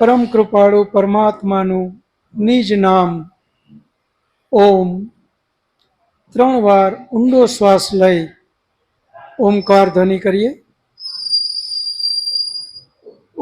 પરમ કૃપાળુ પરમાત્માનું નિજ નામ ઓમ 3 વાર ઊંડો શ્વાસ લઈ ઓમકાર ધ્વનિ કરીએ. ઓ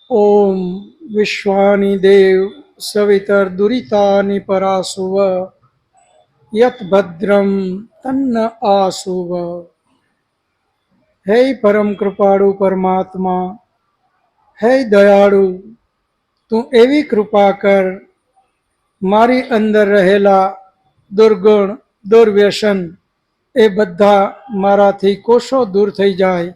ઓમ વિશ્વાનિ દેવ સવિતર્દુરિતાનિ પરાસુવ યત ભદ્રમ તન્ન આસુવ. હે પરમ કૃપાળુ પરમાત્મા, હે દયાળુ, તું એવી કૃપા કર મારી અંદર રહેલા દુર્ગુણ દુર્વ્યસન એ બધા મારાથી કોષો દૂર થઈ જાય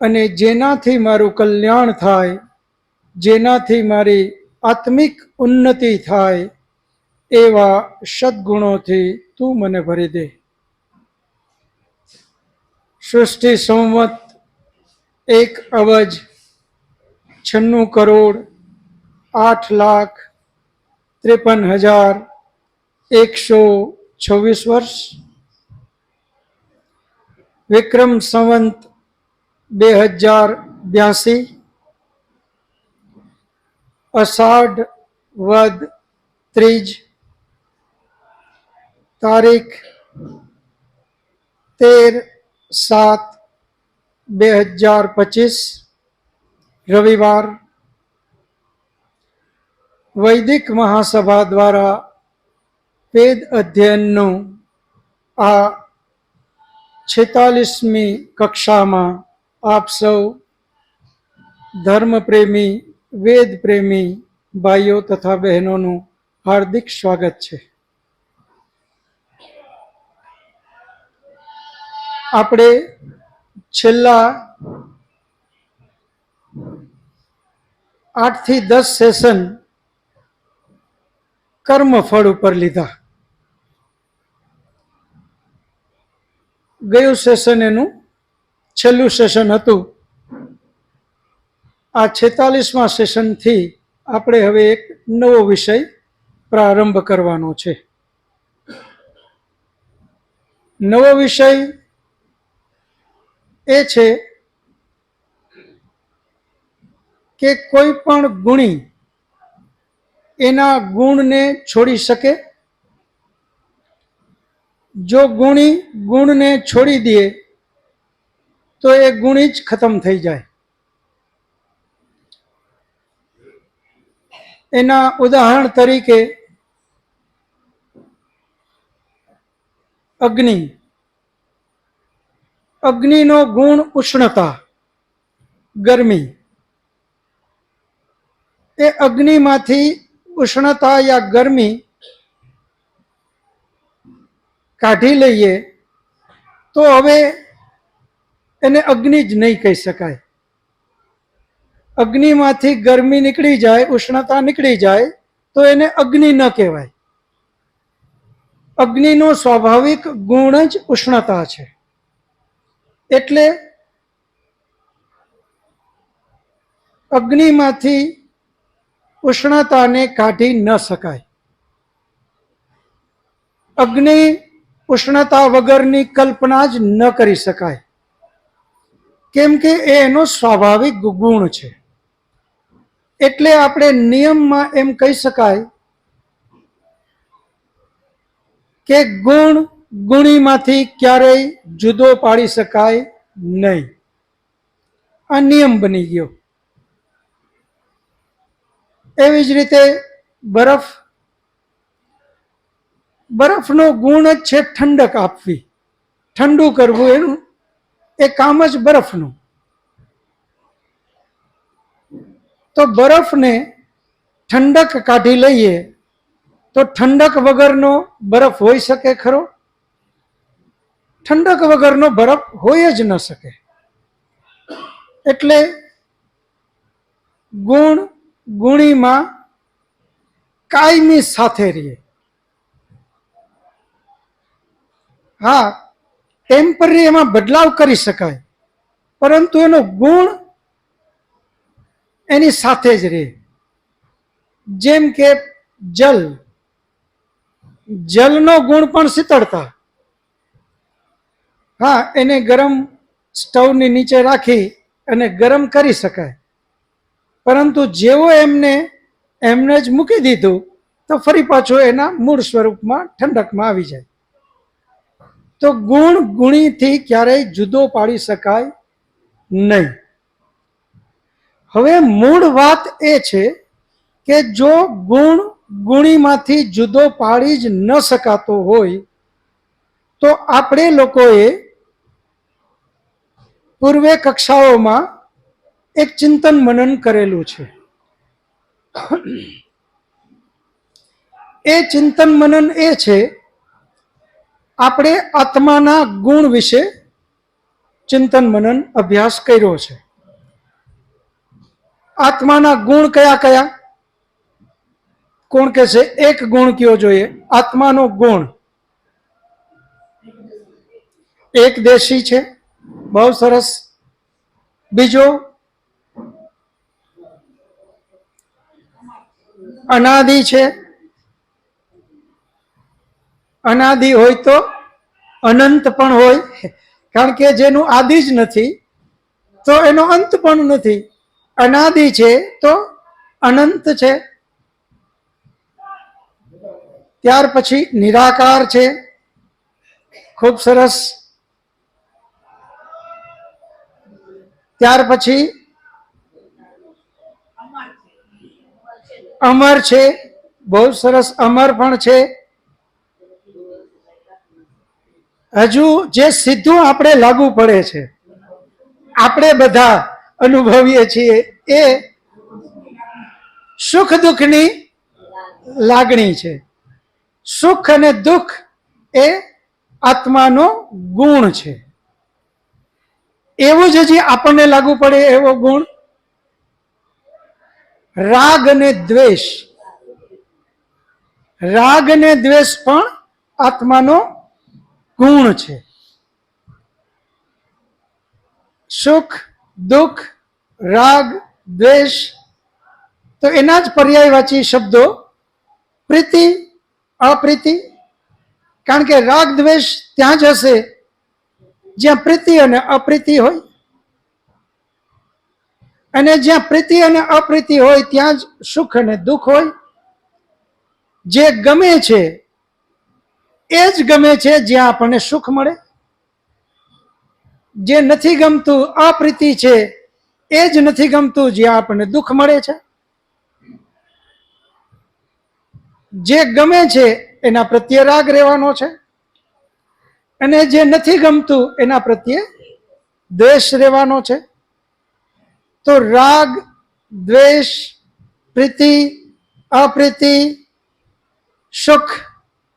અને જેનાથી મારું કલ્યાણ થાય, જેનાથી મારી આત્મિક ઉન્નતિ થાય એવા સદ્ગુણોથી તું મને ભરી દે. સૃષ્ટિ સંવત 1,96,53,126 વર્ષ, વિક્રમ સંવત 2082, અષાઢ વદ ત્રીજ, તારીખ 13/7/2025, રવિવાર. વૈદિક મહાસભા દ્વારા વેદ અધ્યયનનું આ 46મી કક્ષામાં આપ સૌ ધર્મપ્રેમી વેદપ્રેમી ભાઈઓ તથા બહેનોનું હાર્દિક સ્વાગત છે. આપણે છેલ્લા 8 થી 10 સેશન કર્મફળ ઉપર લીધા. ગયું સેશન એનું છેલ્લું સેશન હતું. આ 46મા સેશનથી આપણે હવે એક નવો વિષય પ્રારંભ કરવાનો છે. નવો વિષય એ છે કે કોઈ પણ ગુણી એના ગુણને છોડી શકે? જો ગુણી ગુણને છોડી દે તો એ ગુણી જ ખતમ થઈ જાય. એના ઉદાહરણ તરીકે અગ્નિ. અગ્નિનો ગુણ ઉષ્ણતા, ગરમી. એ અગ્નિમાંથી ઉષ્ણતા યા ગરમી કાઢી લઈએ તો હવે એને અગ્નિ જ નહીં કહી શકાય. અગ્નિમાંથી ગરમી નીકળી જાય, ઉષ્ણતા નીકળી જાય તો એને અગ્નિ ન કહેવાય. અગ્નિનો સ્વાભાવિક ગુણ જ ઉષ્ણતા છે. એટલે અગ્નિમાંથી ઉષ્ણતાને કાઢી ન શકાય. અગ્નિ ઉષ્ણતા વગરની કલ્પના જ ન કરી શકાય, કેમ કે એ એનો સ્વાભાવિક ગુણ છે. એટલે આપણે નિયમમાં એમ કહી શકાય કે ગુણ ગુણીમાંથી ક્યારેય જુદો પાડી શકાય નહીં. આ નિયમ બની ગયો. એવી જ રીતે બરફ બરફનો ગુણ જ છે ઠંડક આપવી, ઠંડુ કરવું, એનું એ કામ જ બરફનું. તો બરફને ઠંડક કાઢી લઈએ તો ઠંડક વગરનો બરફ હોઈ શકે ખરો? ઠંડક વગરનો બરફ હોય જ ન શકે. એટલે ગુણ ગુણીમાં કાયમી સાથે રહીએ. હા, ટેમ્પરરી એમાં બદલાવ કરી શકાય, પરંતુ એનો ગુણ એની સાથે જ રહે. જેમ કે જલ, જલનો ગુણ પણ શીતળતા. હા, એને ગરમ સ્ટવની નીચે રાખી અને ગરમ કરી શકાય, પરંતુ જેવો એમને જ મૂકી દીધું તો ફરી પાછો એના મૂળ સ્વરૂપમાં ઠંડકમાં આવી જાય. તો ગુણ ગુણીથી ક્યારેય જુદો પાડી શકાય નહીં. હવે મૂળ વાત એ છે કે જો ગુણ ગુણીમાંથી જુદો પાડી જ ન શકાતો હોય તો આપણે લોકોએ પૂર્વે કક્ષાઓમાં એક ચિંતન મનન કરેલું છે. એ ચિંતન મનન એ છે, આપણે આત્માના ગુણ વિશે ચિંતન મનન અભ્યાસ કર્યો છે. આત્માના ગુણ કયા કયા? કોણ કે છે? એક ગુણ કયો જોઈએ? આત્માનો ગુણ એક દેશી છે, બહુ સરસ. બીજો અનાદિ છે. અનાદિ હોય તો અનંત પણ હોય, કારણ કે જેનું આદિ જ નથી તો એનો અંત પણ નથી. અનાદિ છે તો અનંત છે. ત્યાર પછી નિરાકાર છે, ખૂબ સરસ. ત્યાર પછી અમર છે, બહુ સરસ. અમર પણ છે. હજુ જે સીધું આપણે લાગુ પડે છે, આપણે બધા અનુભવીએ છીએ, એ સુખ દુઃખની લાગણી છે. સુખ અને દુઃખ એ આત્માનો ગુણ છે. એવું જ હજી આપણને લાગુ પડે એવો ગુણ રાગ અને દ્વેષ. રાગ અને દ્વેષ પણ આત્માનો ગુણ છે. સુખ દુઃખ રાગ દ્વેષ, તો એના જ પર્યાયવાચી શબ્દો પ્રીતિ અપ્રીતિ. કારણ કે રાગ દ્વેષ ત્યાં જ હશે જ્યાં પ્રીતિ અને અપ્રીતિ હોય, અને જ્યાં પ્રીતિ અને અપ્રીતિ હોય ત્યાં જ સુખ અને દુઃખ હોય. જે ગમે છે એ જ ગમે છે જ્યાં આપણને સુખ મળે. જે નથી ગમતું, અપ્રીતિ છે, એ જ નથી ગમતું જ્યાં આપણને દુઃખ મળે છે. જે ગમે છે એના પ્રત્યે રાગ રહેવાનો છે, અને જે નથી ગમતું એના પ્રત્યે દ્વેષ રહેવાનો છે. તો રાગ દ્વેષ પ્રીતિ અપ્રીતિ સુખ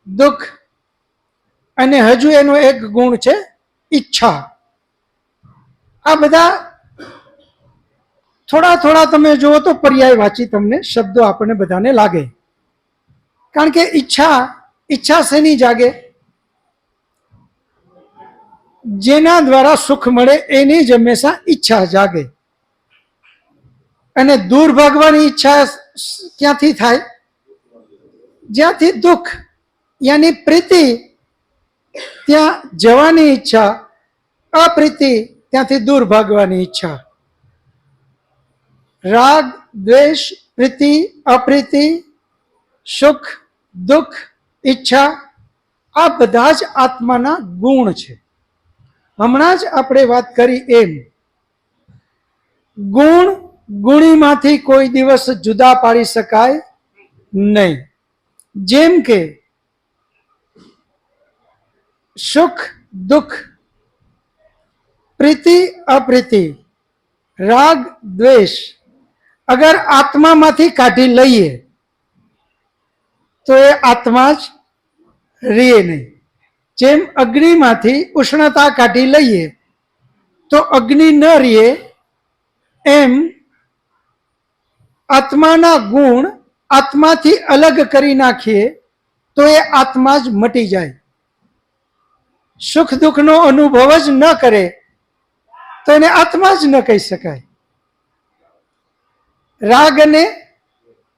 દુઃખ, અને હજુ એનો એક ગુણ છે ઈચ્છા. આ બધા થોડા થોડા તમે જુઓ તો પર્યાયવાચી તમને શબ્દો આપણને બધાને લાગે. કારણ કે ઈચ્છા શેની જાગે? જેના દ્વારા સુખ મળે એની જ હંમેશા ઈચ્છા જાગે. અને દૂર ભાગવાની ઈચ્છા ક્યાંથી થાય? જ્યાંથી દુઃખ યાની પ્રીતિ ત્યાં જવાની ઈચ્છા, અપ્રીતિ ત્યાંથી દૂર ભાગવાની ઈચ્છા. રાગ દ્વેષ પ્રીતિ અપ્રીતિ સુખ દુઃખ ઈચ્છા, આ બધા જ આત્માના ગુણ છે. હમણાં જ આપણે વાત કરી એમ ગુણ ગુણીમાંથી કોઈ દિવસ જુદા પાડી શકાય નહીં. જેમ કે सुख दुख, प्रीति अप्रीति, राग द्वेष अगर आत्मा मांथी काढी लईए तो ये आत्मा ज रहे नहीं। जेम अग्नि मांथी उष्णता काढी लईए तो अग्नि न रहे, एम आत्माना गुण आत्माथी अलग करी नाखीए तो ये आत्मा ज मटी जाए। सुख दुख नो अनुभव ज न करे तो एने आत्मा ज न कही शकाय। राग ने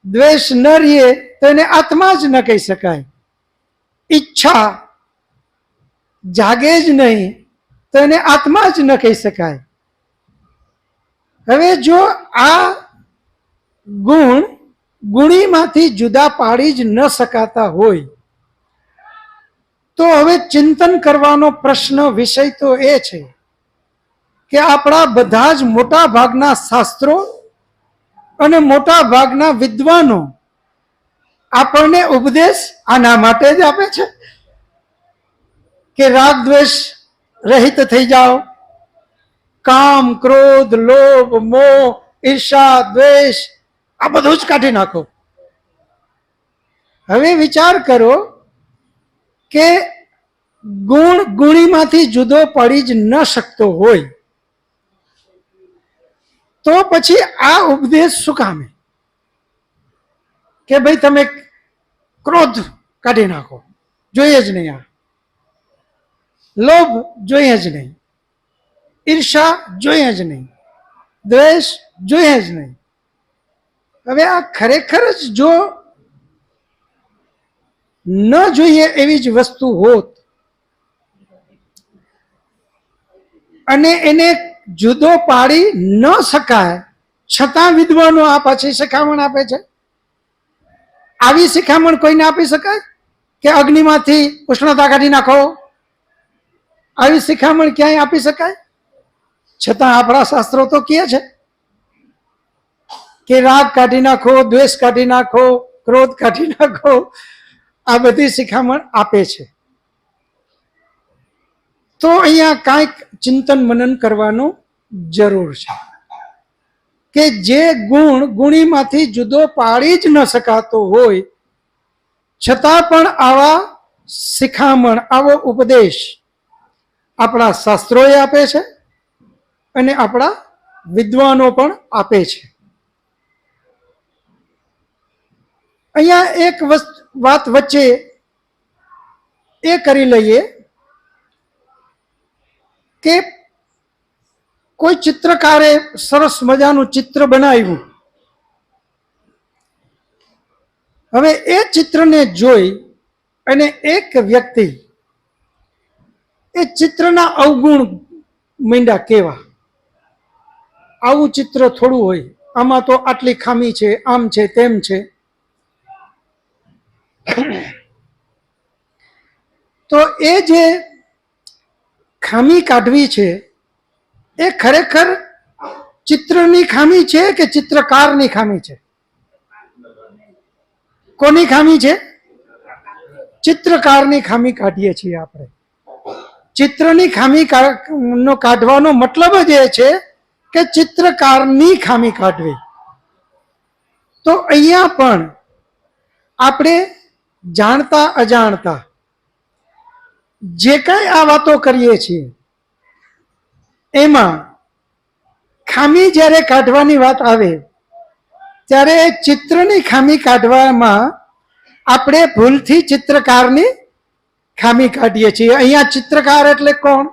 द्वेष न रहे तो एने आत्मा ज न कही शकाय। इच्छा जागे ज नहीं तो एने आत्मा ज न कही शकाय। हवे जो आ गुण गुणी मांथी जुदा पाड़ी ज न सकाता होय तो हवे चिंतन करवानो प्रश्न विषय तो ए छे कि आपड़ा बधा ज मोटा भागना शास्त्रों અને મોટા ભાગના વિદ્વાનો આપણને ઉપદેશ આના માટે જ આપે છે કે રાગ દ્વેષ રહિત થઈ જાઓ, કામ ક્રોધ લોભ મોહ ઈર્ષા દ્વેષ આ બધું જ કાઢી નાખો. હવે વિચાર કરો કે ગુણ ગુણીમાંથી જુદો પડી જ ન શકતો હોય તો પછી આ ઉપદેશ શું કામે કે ભાઈ તમે ક્રોધ કાઢી નાખો, જોઈએ જ નહીં, આ લોભ જોઈએ જ નહીં, ઈર્ષા જોઈએ જ નહીં, દ્વેષ જોઈએ જ નહીં. હવે આ ખરેખર જ જો ન જોઈએ એવી જ વસ્તુ હોત અને એને જુદો પાડી ન શકાય છતાં વિદ્વાનો આ પાછી શિખામણ આપે છે. આવી શિખામણ કોઈને આપી શકાય કે અગ્નિમાંથી ઉષ્ણતા કાઢી નાખો? આવી શિખામણ ક્યાંય આપી શકાય? છતાં આપણા શાસ્ત્રો તો કહે છે કે રાગ કાઢી નાખો, દ્વેષ કાઢી નાખો, ક્રોધ કાઢી નાખો. આ બધી શિખામણ આપે છે. તો અહીંયા કાંઈક ચિંતન મનન કરવાનું જરૂર છે કે જે ગુણ ગુણીમાંથી જુદો પાડી જ ન શકાતો હોય છતાં પણ આવા શિખામણ, આવો ઉપદેશ આપણા શાસ્ત્રોએ આપે છે અને આપણા વિદ્વાનો પણ આપે છે. અહીંયા એક વાત વચ્ચે એ કરી લઈએ કે કોઈ ચિત્રકારે સરસ મજાનું ચિત્ર બનાવ્યું. હવે એ ચિત્રને જોઈ અને એક વ્યક્તિ એ ચિત્રના અવગુણ માંડ્યા કેવા, આવું ચિત્ર થોડું હોય, આમાં તો આટલી ખામી છે, આમ છે, તેમ છે. તો એ જે ખામી કાઢવી છે એ ખરેખર ચિત્રની ખામી છે કે ચિત્રકારની ખામી છે? કોની ખામી છે? ચિત્રકારની ખામી કાઢીએ છીએ આપણે. ચિત્રની ખામી નો કાઢવાનો મતલબ જ એ છે કે ચિત્રકારની ખામી કાઢવી. તો અહીંયા પણ આપણે જાણતા અજાણતા જે કાંઈ આ વાતો કરીએ છીએ એમાં ખામી જ્યારે કાઢવાની વાત આવે ત્યારે ચિત્રની ખામી કાઢવામાં આપણે ભૂલથી ચિત્રકારની ખામી કાઢીએ છીએ. અહીંયા ચિત્રકાર એટલે કોણ?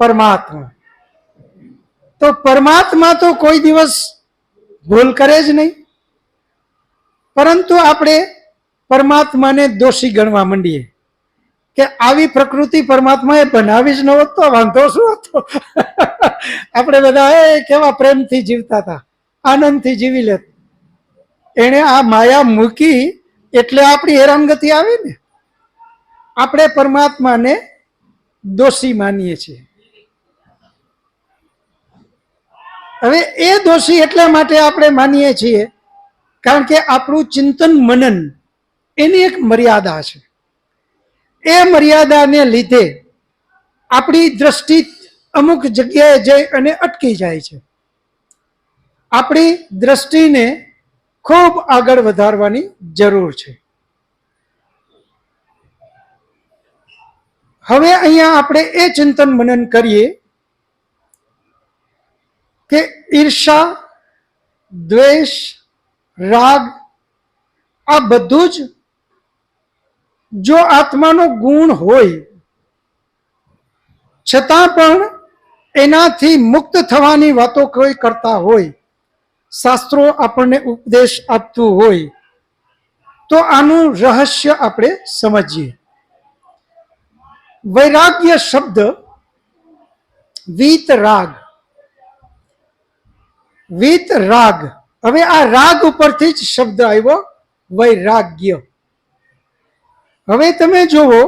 પરમાત્મા. તો પરમાત્મા તો કોઈ દિવસ ભૂલ કરે જ નહીં, પરંતુ આપણે પરમાત્માને દોષી ગણવા માંડીએ કે આવી પ્રકૃતિ પરમાત્માએ બનાવી જ ન હોત તો વાંધો શું હતો? આપણે બધા કેવા પ્રેમથી જીવતા હતા, આનંદથી જીવી લેત. એને આ માયા મૂકી એટલે આપણી હેરાનગતિ આવી ને. આપણે પરમાત્માને દોષી માનીએ છીએ. હવે એ દોષી એટલા માટે આપણે માનીએ છીએ કારણ કે આપણું ચિંતન મનન એની એક મર્યાદા છે. એ મર્યાદાને લીધે આપણી દ્રષ્ટિ અમુક જગ્યાએ જઈ અને અટકી જાય છે. આપણી દ્રષ્ટિને ખૂબ આગળ વધારવાની જરૂર છે. હવે અહીંયા આપણે એ ચિંતન મનન કરીએ કે ઈર્ષા, દ્વેષ, રાગ આ બધું જ જો આત્માનો ગુણ હોય છતાં પણ એનાથી મુક્ત થવાની વાતો કોઈ કરતા હોય, શાસ્ત્રો આપણને ઉપદેશ આપતું હોય, તો આનું રહસ્ય આપણે સમજીએ. વૈરાગ્ય શબ્દ વીત રાગ, વીત રાગ, હવે આ રાગ ઉપરથી જ શબ્દ આવ્યો વૈરાગ્ય. હવે તમે જુઓ,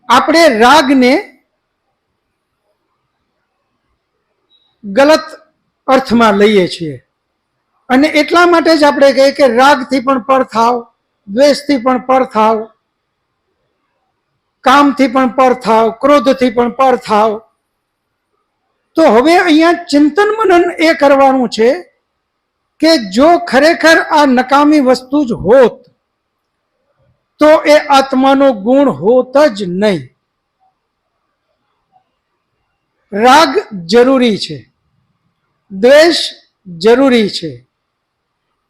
આપણે રાગને ગલત અર્થમાં લઈએ છીએ અને એટલા માટે જ આપણે કહીએ કે રાગથી પણ પર થાવ, દ્વેષથી પણ પર થાવ, કામથી પણ પર થાવ, ક્રોધથી પણ પર થાવ. તો હવે અહીંયા ચિંતન મનન એ કરવાનું છે કે જો ખરેખર આ નકામી વસ્તુ જ હોત તો એ આત્માનો ગુણ હોત જ નહીં. રાગ જરૂરી છે, દ્વેષ જરૂરી છે,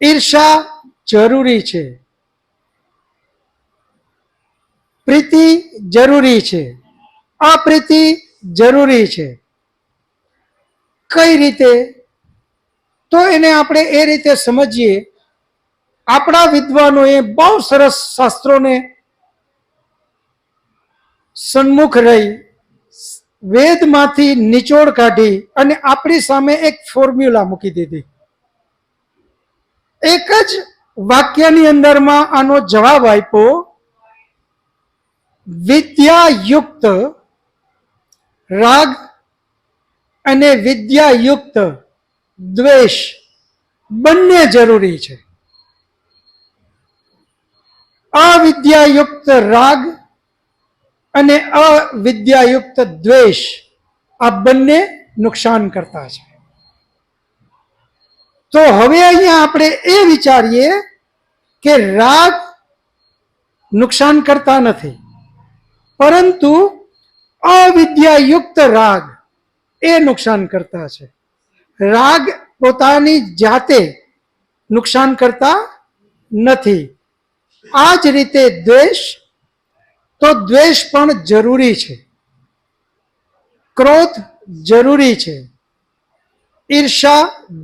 ઈર્ષા જરૂરી છે, પ્રીતિ જરૂરી છે, અપ્રીતિ જરૂરી છે. કઈ રીતે? તો એને આપણે એ રીતે સમજીએ. આપણા વિદ્વાનોએ બહુ સરસ શાસ્ત્રોને સન્મુખ રહી વેદમાંથી નિચોડ કાઢી અને આપણી સામે એક ફોર્મ્યુલા મૂકી દીધી. એક જ વાક્યની અંદરમાં આનો જવાબ આપ્યો. વિદ્યાયુક્ત રાગ અને વિદ્યાયુક્ત દ્વેષ બંને જરૂરી છે. અવિદ્યાયુક્ત રાગ અને અવિદ્યાયુક્ત દ્વેષ આ બંને નુકસાન કરતા છે. તો હવે અહીંયા આપણે એ વિચારીએ કે રાગ નુકસાન કરતા નથી, પરંતુ અવિદ્યાયુક્ત રાગ એ નુકસાન કરતા છે. રાગ પોતાની જાતે નુકસાન કરતા નથી. આ જ રીતે દ્વેષ, તો દ્વેષ પણ જરૂરી છે, ક્રોધ જરૂરી છે, ઈર્ષા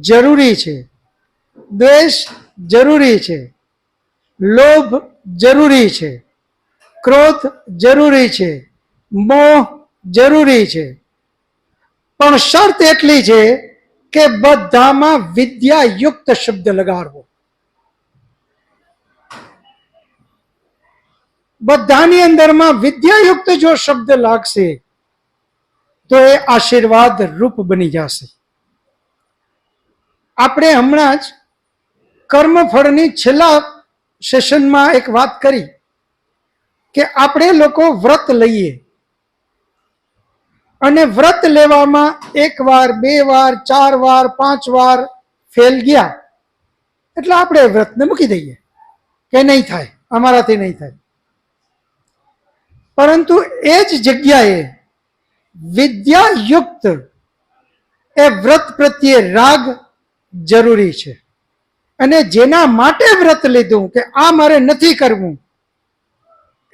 જરૂરી છે, દ્વેષ જરૂરી છે, લોભ જરૂરી છે, ક્રોધ જરૂરી છે, મોહ જરૂરી છે. પણ શરત એટલી છે કે બધામાં વિદ્યાયુક્ત શબ્દ લગાડવો. બધાની અંદરમાં વિદ્યાયુક્ત જો શબ્દ લાગશે તો એ આશીર્વાદ રૂપ બની જશે. આપણે હમણાં જ કર્મફળની છેલ્લા સેશનમાં એક વાત કરી કે આપણે લોકો વ્રત લઈએ અને વ્રત લેવામાં 1 વાર, 2 વાર, 4 વાર, 5 વાર ફેલ ગયા એટલે આપણે વ્રતને મૂકી દઈએ કે નહીં થાય, અમારાથી નહીં થાય. પરંતુ એ જ જગ્યાએ વિદ્યાયુક્ત એ વ્રત પ્રત્યે રાગ જરૂરી છે. અને જેના માટે વ્રત લીધું કે આ મારે નથી કરવું,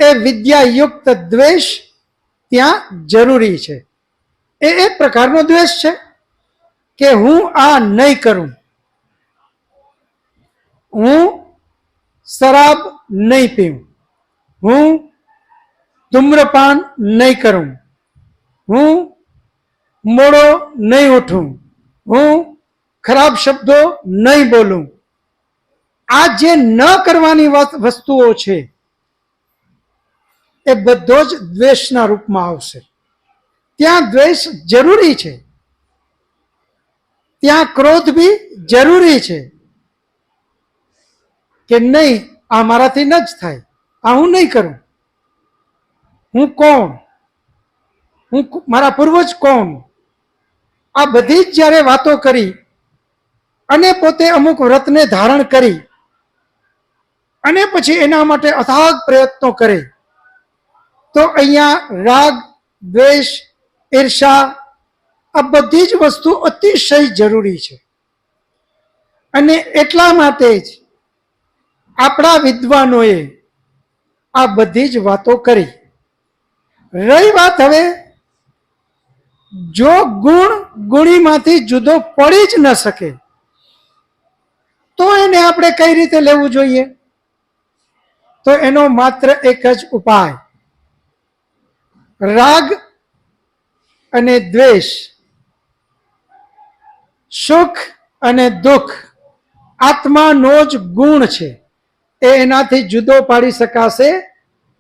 એ વિદ્યાયુક્ત દ્વેષ ત્યાં જરૂરી છે. એ એક પ્રકારનો દ્વેષ છે કે હું આ નહીં કરું, હું શરાબ નહીં પીવું, હું ધૂમ્રપાન નહીં કરું, હું મોડો નહીં ઉઠું, હું ખરાબ શબ્દો નહીં બોલું. આ જે ન કરવાની વસ્તુઓ છે એ બધો જ દ્વેષના રૂપમાં આવશે. ત્યાં દ્વેષ જરૂરી છે, ત્યાં ક્રોધ બી જરૂરી છે કે નહીં આ મારાથી ન જ થાય, આ હું નહીં કરું. હું કોણ, મારા પૂર્વજ કોણ, આ બધી જ જ્યારે વાતો કરી અને પોતે અમુક વ્રતને ધારણ કરી અને પછી એના માટે અથાગ પ્રયત્નો કરે, તો અહીંયા રાગ, દ્વેષ, ઈર્ષા આ બધી જ વસ્તુ અતિશય જરૂરી છે. અને એટલા માટે જ આપણા વિદ્વાનોએ આ બધી જ વાતો કરી. રહી વાત હવે, જો ગુણ ગુણીમાંથી જુદો પડી જ ન શકે તો એને આપણે કઈ રીતે લેવું જોઈએ? તો એનો માત્ર એક જ ઉપાય, રાગ અને દ્વેષ, સુખ અને દુઃખ આત્માનો જ ગુણ છે, એ એનાથી જુદો પાડી શકાશે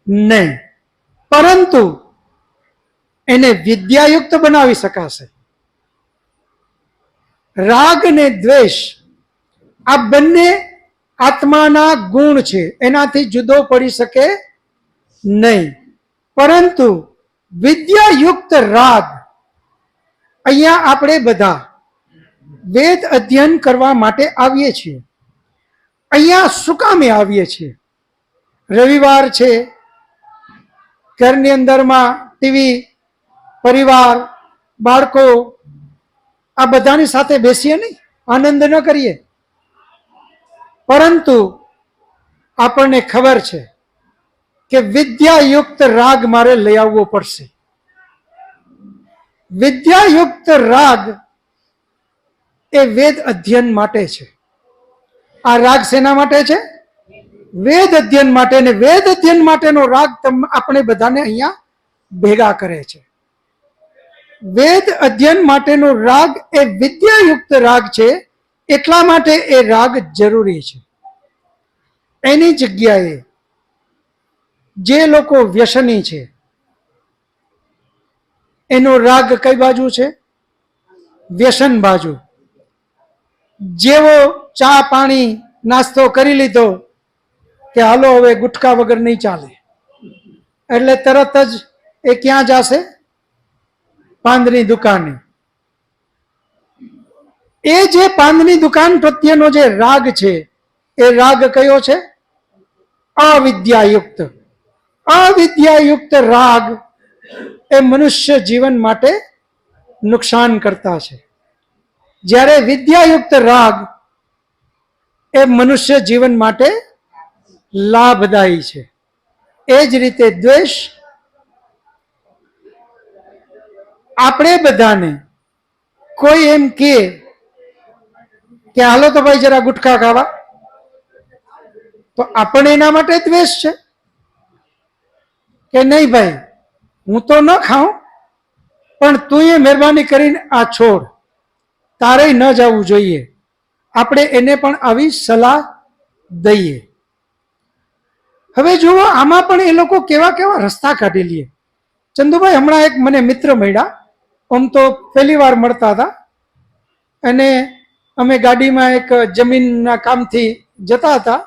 નહીં, પરંતુ એને વિદ્યાયુક્ત બનાવી શકાશે. રાગ અને દ્વેષ આ બંને આત્માના ગુણ છે, એનાથી જુદો પડી શકે નહીં, પરંતુ વિદ્યાયુક્ત રાગ, અહીંયા આપણે બધા વેદ અધ્યયન કરવા માટે આવીએ છીએ. અહીંયા શું કામે આવીએ છીએ? રવિવાર છે, ઘરની અંદરમાં ટીવી, પરિવાર, બાળકો આ બધાની સાથે બેસીએ નહીં, આનંદ ન કરીએ, પરંતુ આપણને ખબર છે કે વિદ્યાયુક્ત રાગ મારે લઈ આવવો પડશે. વિદ્યાયુક્ત રાગ એ વેદ અધ્યયન માટે છે. આ રાગ શેના માટે છે? વેદ અધ્યયન માટે. ને વેદ અધ્યયન માટેનો રાગ આપણે બધાને અહીંયા ભેગા કરે છે. વેદ અધ્યયન માટેનો રાગ એ વિદ્યાયુક્ત રાગ છે, એટલા માટે એ રાગ જરૂરી છે. એની જગ્યાએ જે લોકો વ્યસની છે એનો રાગ કઈ બાજુ છે? વ્યસન બાજુ. જેવો ચા પાણી નાસ્તો કરી લીધો કે હાલો હવે ગુટખા વગર નહીં ચાલે, એટલે તરત જ એ ક્યાં જશે? પાંદની દુકાને. એ જે પાંદની દુકાન પ્રત્યેનો જે રાગ છે એ રાગ કયો છે? અવિદ્યાયુક્ત. અવિદ્યાયુક્ત રાગ એ મનુષ્ય જીવન માટે નુકસાન કરતા છે, જ્યારે વિદ્યાયુક્ત રાગ એ મનુષ્ય જીવન માટે લાભદાયી છે. એ જ રીતે દ્વેષ, આપણે બધાને કોઈ એમ કે હાલો તો ભાઈ જરા ગુટખા ખાવા, તો આપણે એના માટે દ્વેષ છે કે નહીં ભાઈ હું તો ન ખાઉં, પણ તું એ મહેરબાની કરીને આ છોડ, તારે ન જવું જોઈએ. આપણે એને પણ આવી સલાહ દઈએ. હવે જુઓ, આમાં પણ એ લોકો કેવા કેવા રસ્તા કાઢી લે. ચંદુભાઈ હમણાં એક મને મિત્ર મળ્યા, આમ તો પહેલી વાર મળતા હતા, અને અમે ગાડીમાં એક જમીનના કામથી જતા હતા.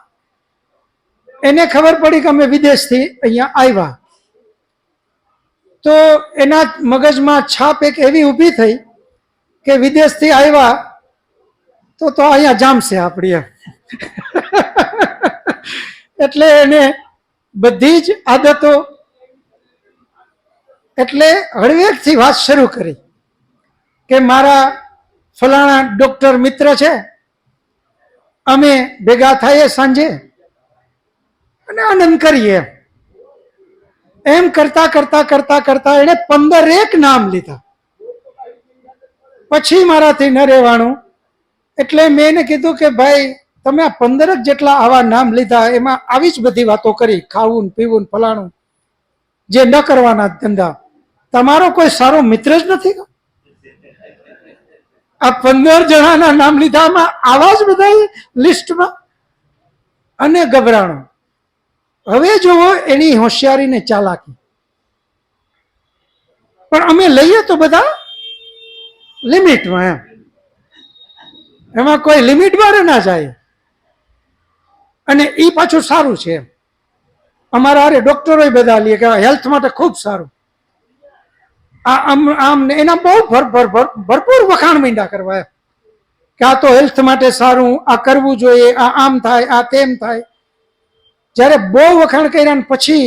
એને ખબર પડી કે અમે વિદેશથી અહીંયા આવ્યા, તો એના મગજમાં છાપ એક એવી ઊભી થઈ કે વિદેશથી આવ્યા તો અહીંયા જામશે આપણી એમ. એટલે એને બધી જ આદતો, એટલે હળવેકથી વાત શરૂ કરી કે મારા ફલાણા ડોક્ટર મિત્ર છે, અમે ભેગા થઈએ સાંજે અને આનંદ કરીએ. એમ કરતા કરતા કરતા કરતા એને 15 નામ લીધા. પછી મારાથી ન રહેવાનું, એટલે મેં એને કીધું કે ભાઈ તમે આ 15 જેટલા આવા નામ લીધા, એમાં આવી જ બધી વાતો કરી, ખાવું પીવું ફલાણું, જે ન કરવાના ધંધા. તમારો કોઈ સારો મિત્ર જ નથી? આ 15 જણાના નામ લીધામાં આવા જ બધા લિસ્ટમાં, અને ગભરાણો. હવે જુઓ એની હોશિયારી ને ચાલાકી. પણ અમે લઈએ તો બધા લિમિટમાં, એમાં કોઈ લિમિટ બાર ના જાય, અને એ પાછું સારું છે. અમારા હારે ડોક્ટરો બધા લે કે હેલ્થ માટે ખૂબ સારું, આમ આમ ને એના બહુ ભરપૂર વખાણ માંડ્યા કરવા કે આ તો હેલ્થ માટે સારું, આ કરવું જોઈએ, આ આમ થાય, આ તેમ થાય. જ્યારે બહુ વખાણ કર્યા પછી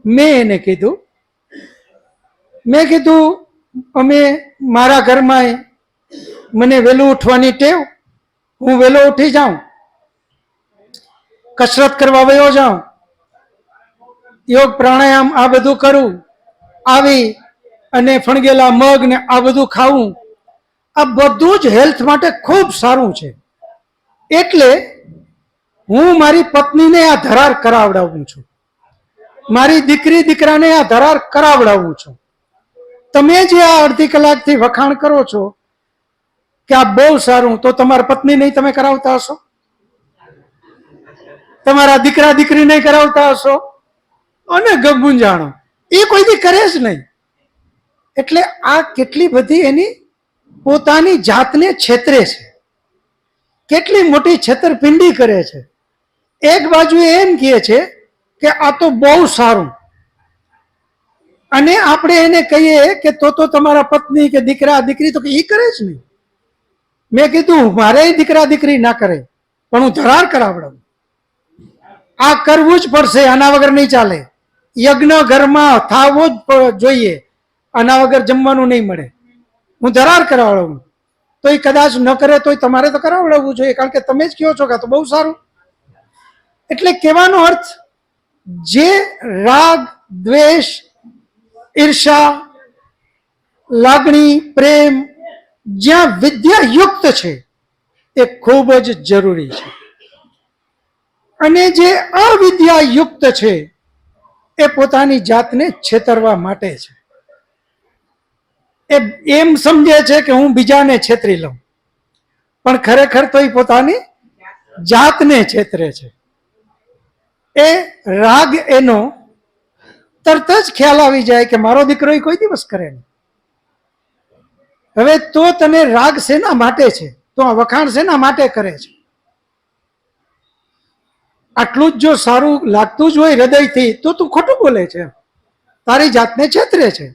મેં એને કીધું, અમે મારા ઘરમાં મને વહેલું ઉઠવાની ટેવ, હું વહેલો ઉઠી જાઉં, કસરત કરવા વયો જાઉં, યોગ પ્રાણાયામ આ બધું કરું, આવી અને ફણગેલા મગ ને આ બધું ખાવું, આ બધું જ હેલ્થ માટે ખૂબ સારું છે. એટલે હું મારી પત્નીને આ ધરાર કરાવડાવું છું, મારી દીકરી દીકરાને આ ધરાર કરાવડાવું છું. તમે જે આ અડધી કલાકથી વખાણ કરો છો કે આ બહુ સારું, તો તમારા પત્ની નહીં તમે કરાવતા હશો, તમારા દીકરા દીકરી નહીં કરાવતા હશો, અને ગગુંજાણો એ કોઈ દી કરે જ નહીં. એટલે આ કેટલી બધી એની પોતાની જાતને છેતરે છે, કેટલી મોટી છેતરપિંડી કરે છે. એક બાજુ એમ કહે છે કે આ તો બહુ સારું, અને આપણે એને કહીએ કે તો તમારા પત્ની કે દીકરા દીકરી તો એ કરે જ નહીં. મેં કીધું મારે દીકરા દીકરી ના કરે, પણ હું ધરાર કરાવડાવું. આ કરવું જ પડશે, આના વગર નહીં ચાલે. યજ્ઞ ઘરમાં થવો જ જોઈએ, આના વગર જમવાનું નહીં મળે. હું ધરાર કરાવડાવું, તો એ કદાચ ન કરે તો તમારે તો કરાવડાવવું જોઈએ, કારણ કે તમે જ કહો છો કે તો બહુ સારું. એટલે કહેવાનો અર્થ, જે રાગ, દ્વેષ, ઈર્ષા, લાગણી, પ્રેમ જ્યાં વિદ્યાયુક્ત છે એ ખૂબ જ જરૂરી છે. અને જે અવિદ્યાયુક્ત છે એ પોતાની જાતને છેતરવા માટે છે. એ એમ સમજે છે કે હું બીજાને છેતરી લઉં, પણ ખરેખર તો એ પોતાની જાતને છેતરે છે. એ રાગ એનો તરત જ ખ્યાલ આવી જાય કે મારો દીકરો એ કોઈ દિવસ કરે નહીં. હવે તો તને રાગ શેના માટે છે, તો આ વખાણ શેના માટે કરે છે? આટલું જ જો સારું લાગતું જ હોય હૃદયથી તો તું ખોટું બોલે છે, તારી જાતને છેતરે છે.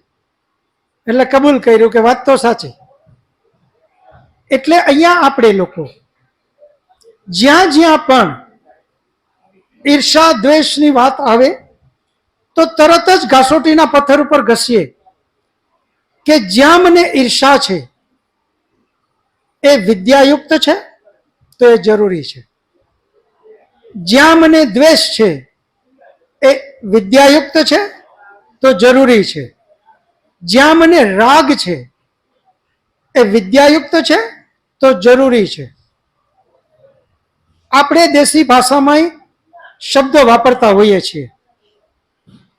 એટલે કબૂલ કર્યું કે વાત તો સાચી. એટલે અહીંયા આપણે લોકો જ્યાં જ્યાં પણ ઈર્ષા દ્વેષની વાત આવે તો તરત જ ઘાસોટીના પથ્થર ઉપર ઘસીએ કે જ્યાં મને ઈર્ષા છે એ વિદ્યાયુક્ત છે તો એ જરૂરી છે, જ્યાં મને દ્વેષ છે એ વિદ્યાયુક્ત છે તો જરૂરી છે, જ્યાં મને રાગ છે એ વિદ્યાયુક્ત છે તો જરૂરી છે. આપણે દેશી ભાષામાં શબ્દ વાપરતા હોઈએ છીએ,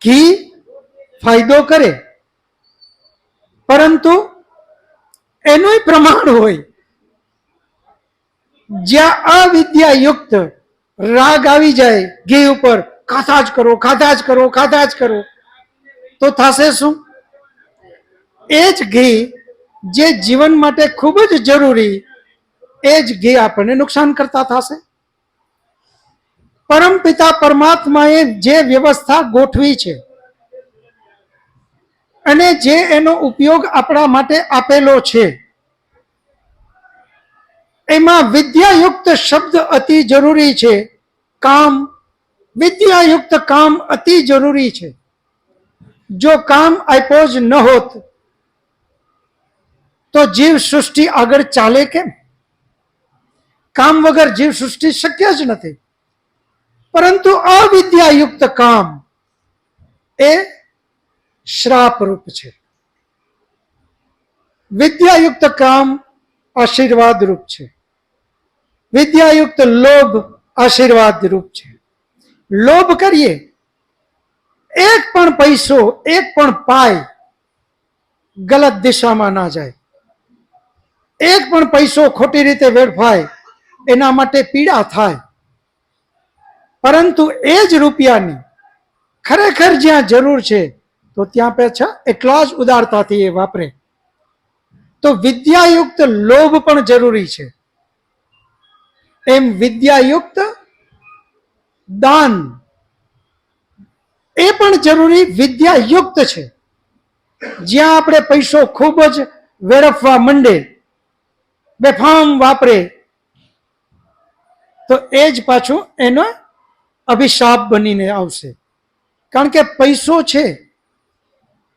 ઘી ફાયદો કરે, પરંતુ એનું પ્રમાણ હોય. જ્યાં અવિદ્યાયુક્ત રાગ આવી જાય ઘી ઉપર, ખાધા જ કરો, ખાધા જ કરો, ખાધા જ કરો, તો થશે શું? એ જ ઘી જે જીવન માટે ખૂબ જ જરૂરી, એ જ ઘી આપણને નુકસાન કરતા થશે. પરમપિતા પરમાત્માએ જે વ્યવસ્થા ગોઠવી છે અને જે એનો ઉપયોગ આપણા માટે આપેલો છે, એમાં વિદ્યાયુક્ત શબ્દ અતિ જરૂરી છે. કામ, વિદ્યાયુક્ત કામ અતિ જરૂરી છે. જો કામ આપ્યો જ ન હોત તો જીવ સૃષ્ટિ આગળ ચાલે કેમ? કામ વગર જીવ સૃષ્ટિ શક્ય જ નથી. પરંતુ અવિદ્યાયુક્ત કામ એ શ્રાપ રૂપ છે, વિદ્યાયુક્ત કામ આશીર્વાદ રૂપ છે, વિદ્યાયુક્ત લોભ આશીર્વાદ રૂપ છે. લોભ કરીએ, એક પણ પૈસો, એક પણ પાય ગલત દિશામાં ના જાય, એક પણ પૈસો ખોટી રીતે વેડફાય એના માટે પીડા થાય, પરંતુ એ જ રૂપિયાની ખરેખર જ્યાં જરૂર છે તો ત્યાં પાછા એટલા જ ઉદારતાથી એ વાપરે. તો વિદ્યાયુક્ત લોભ પણ જરૂરી છે, એમ વિદ્યાયુક્ત દાન, એ પણ જરૂરી વિદ્યાયુક્ત છે. જ્યાં આપણે પૈસો ખૂબ જ વેડફવા માંડે, બેફામ વાપરે, તો એ જ પાછું એનો અભિશાપ બનીને આવશે. કારણ કે પૈસો છે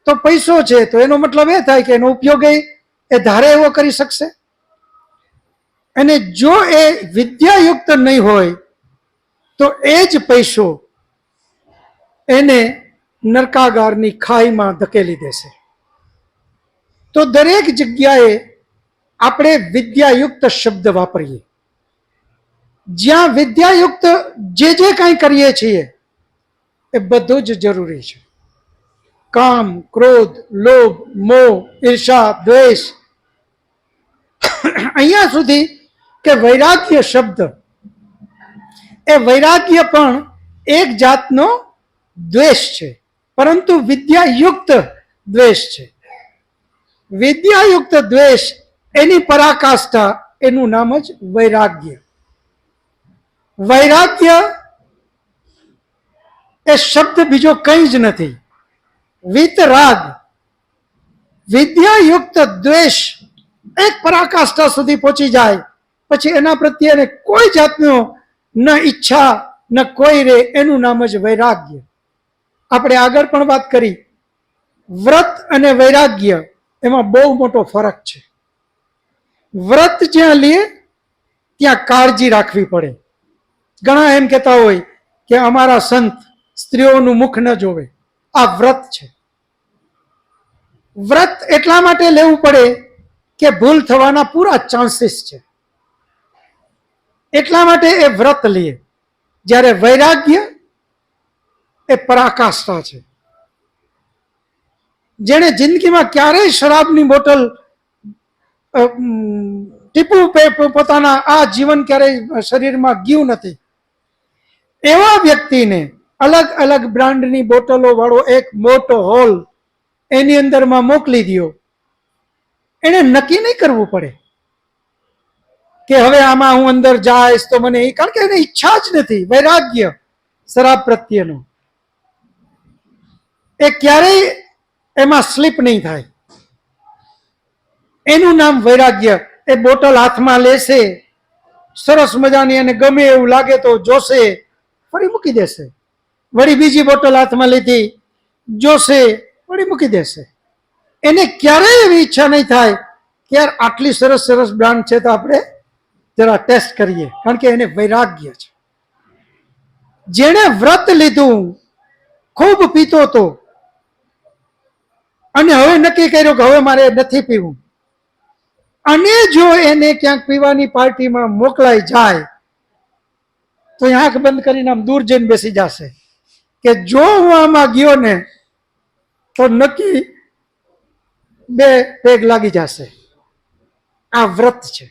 તો પૈસો છે, તો એનો મતલબ એ થાય કે એનો ઉપયોગ એ ધારે એવો કરી શકશે. અને જો એ વિદ્યાયુક્ત નહીં હોય તો એ જ પૈસો એને નરકાગારની ખાઈમાં ધકેલી દેશે. તો દરેક જગ્યાએ આપણે વિદ્યાયુક્ત શબ્દ વાપરીએ. જ્યાં વિદ્યાયુક્ત જે કંઈ કરીએ છીએ એ બધું જ જરૂરી છે. કામ, ક્રોધ, લોભ, મોહ, ઈર્ષા, દ્વેષ, અહીંયા સુધી કે વૈરાગ્ય શબ્દ, એ વૈરાગ્ય પણ એક જાતનો દ્વેષ છે, પરંતુ વિદ્યાયુક્ત દ્વેષ છે. વિદ્યાયુક્ત દ્વેષ એની પરાકાષ્ઠા, એનું નામ જ વૈરાગ્ય. વૈરાગ્ય એ શબ્દ બીજો કંઈ જ નથી. વિતરાગ, વિદ્યાયુક્ત દ્વેષ એક પરાકાષ્ઠા સુધી પહોંચી જાય પછી એના પ્રત્યે કોઈ જાતનો ન ઈચ્છા ન કોઈ રે, એનું નામ જ વૈરાગ્ય. આપણે આગળ પણ વાત કરી, વ્રત અને વૈરાગ્ય એમાં બહુ મોટો ફરક છે. વ્રત જ્યાં લે ત્યાં કાળજી રાખવી પડે. ઘણા એમ કહેતા હોય કે અમારા સંત સ્ત્રીઓનું મુખ ન જોવે. આ વ્રત છે. વ્રત એટલા માટે લેવું પડે કે ભૂલ થવાના પૂરા ચાન્સીસ છે, એટલા માટે એ વ્રત લે. જ્યારે વૈરાગ્ય એ પરાકાષ્ઠા છે. જેણે જિંદગીમાં ક્યારેય શરાબની બોટલ ટીપું પોતાના આ જીવન ક્યારેય શરીરમાં ગયું નથી, એવા વ્યક્તિને અલગ અલગ બ્રાન્ડની બોટલો વાળો એક મોટો હોલ એની અંદરમાં મોકલી દો. એને નક્કી નહીં કરવું પડે કે હવે આમાં હું અંદર જઈશ તો મને, કારણ કે એને ઈચ્છા જ નથી. વૈરાગ્ય શરાબ પ્રત્યેનો, એ ક્યારેય એમાં સ્લીપ નહીં થાય. એનું નામ વૈરાગ્ય. એ બોટલ હાથમાં લેશે, સરસ મજાની, અને ગમે એવું લાગે તો જોશે, ફરી મૂકી દેશે. વળી બીજી બોટલ હાથમાં લીધી, જોશે, વળી મૂકી દેશે. એને ક્યારેય એવી ઈચ્છા નહીં થાય કે યાર આટલી સરસ સરસ બ્રાન્ડ છે તો આપણે જરા ટેસ્ટ કરીએ, કારણ કે એને વૈરાગ્ય છે. જેણે વ્રત લીધું, ખૂબ પીતો હતો અને હવે નક્કી કર્યું કે હવે મારે નથી પીવું, અને જો એને ક્યાંક પીવાની પાર્ટીમાં મોકલાઈ જાય તો આંખ બંધ કરીને આમ દૂર જઈને બેસી જશે કે જો હું આમાં ગયો ને તો નક્કી 2 પેગ લાગી જશે. આ વ્રત છે.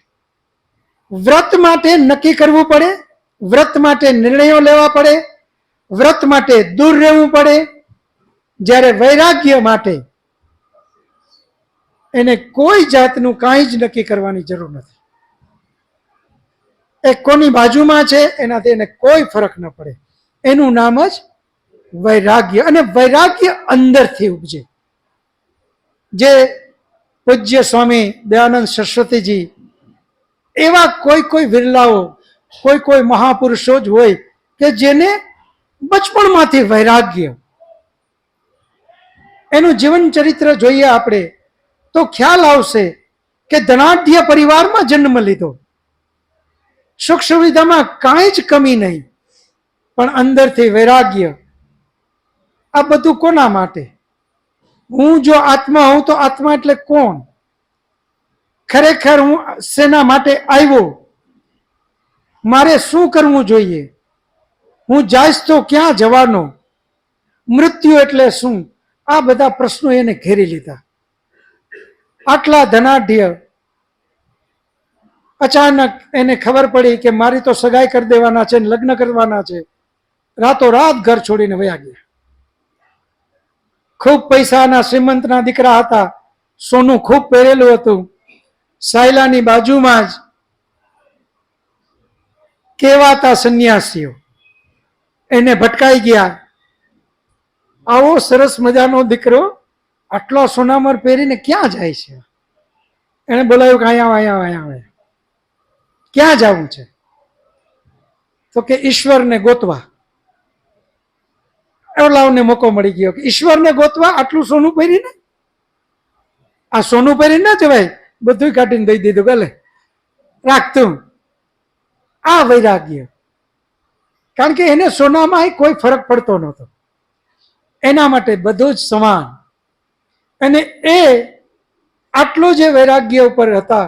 વ્રત માટે નક્કી કરવું પડે, વ્રત માટે નિર્ણયો લેવા પડે, વ્રત માટે દૂર રહેવું પડે. જ્યારે વૈરાગ્ય માટે એને કોઈ જાતનું કાંઈ જ નક્કી કરવાની જરૂર નથી. એ કોની બાજુમાં છે એનાથી એને કોઈ ફરક ન પડે. એનું નામ જ વૈરાગ્ય. અને વૈરાગ્ય અંદરથી ઉપજે. જે પૂજ્ય સ્વામી દયાનંદ સરસ્વતીજી, એવા કોઈ વિરલાઓ, કોઈ મહાપુરુષો જ હોય કે જેને બચપણમાંથી વૈરાગ્ય, એનું જીવન ચરિત્ર જોઈએ આપણે તો ખ્યાલ આવશે કે ધનાઢ્ય પરિવારમાં જન્મ લીધો, સુખ સુવિધામાં કાંઈ જ કમી નહીં, પણ અંદરથી વૈરાગ્ય. આ બધું કોના માટે? હું જો આત્મા હોઉં તો આત્મા એટલે કોણ? ખરેખર હું શેના માટે આવ્યો? મારે શું કરવું જોઈએ? હું જઈશ તો ક્યાં જવાનો? મૃત્યુ એટલે શું? આ બધા પ્રશ્નો એને ઘેરી લીધા. આટલા ધનાઢ્ય, અચાનક એને ખબર પડી કે મારી તો સગાઈ કરી દેવાના છે, લગ્ન કરવાના છે. રાતોરાત ઘર છોડીને વયા ગયા. ખૂબ પૈસાના શ્રીમંતના દીકરા હતા, સોનું ખૂબ પહેરેલું હતું. સાયલાની બાજુમાં જ કેવાતા સંન્યાસીઓ એને ભટકાઈ ગયા. આવો સરસ મજાનો દીકરો આટલો સોનામર પહેરીને ક્યાં જાય છે? એને બોલાવ્યું કે અહીંયા ક્યાં જવું છે? તો કે ઈશ્વરને ગોતવા. ઓલાવને મોકો મળી ગયો કે ઈશ્વરને ગોતવા આટલું સોનું પહેરીને? આ સોનું પહેરીને ના જવાય, બધું કાઢીને દઈ દીધું, ગલે રાખતું. આ વૈરાગ્ય. કારણ કે એને સોનામાં કોઈ ફરક પડતો નહોતો, એના માટે બધું જ સમાન. અને એ આટલો જે વૈરાગ્ય ઉપર હતા,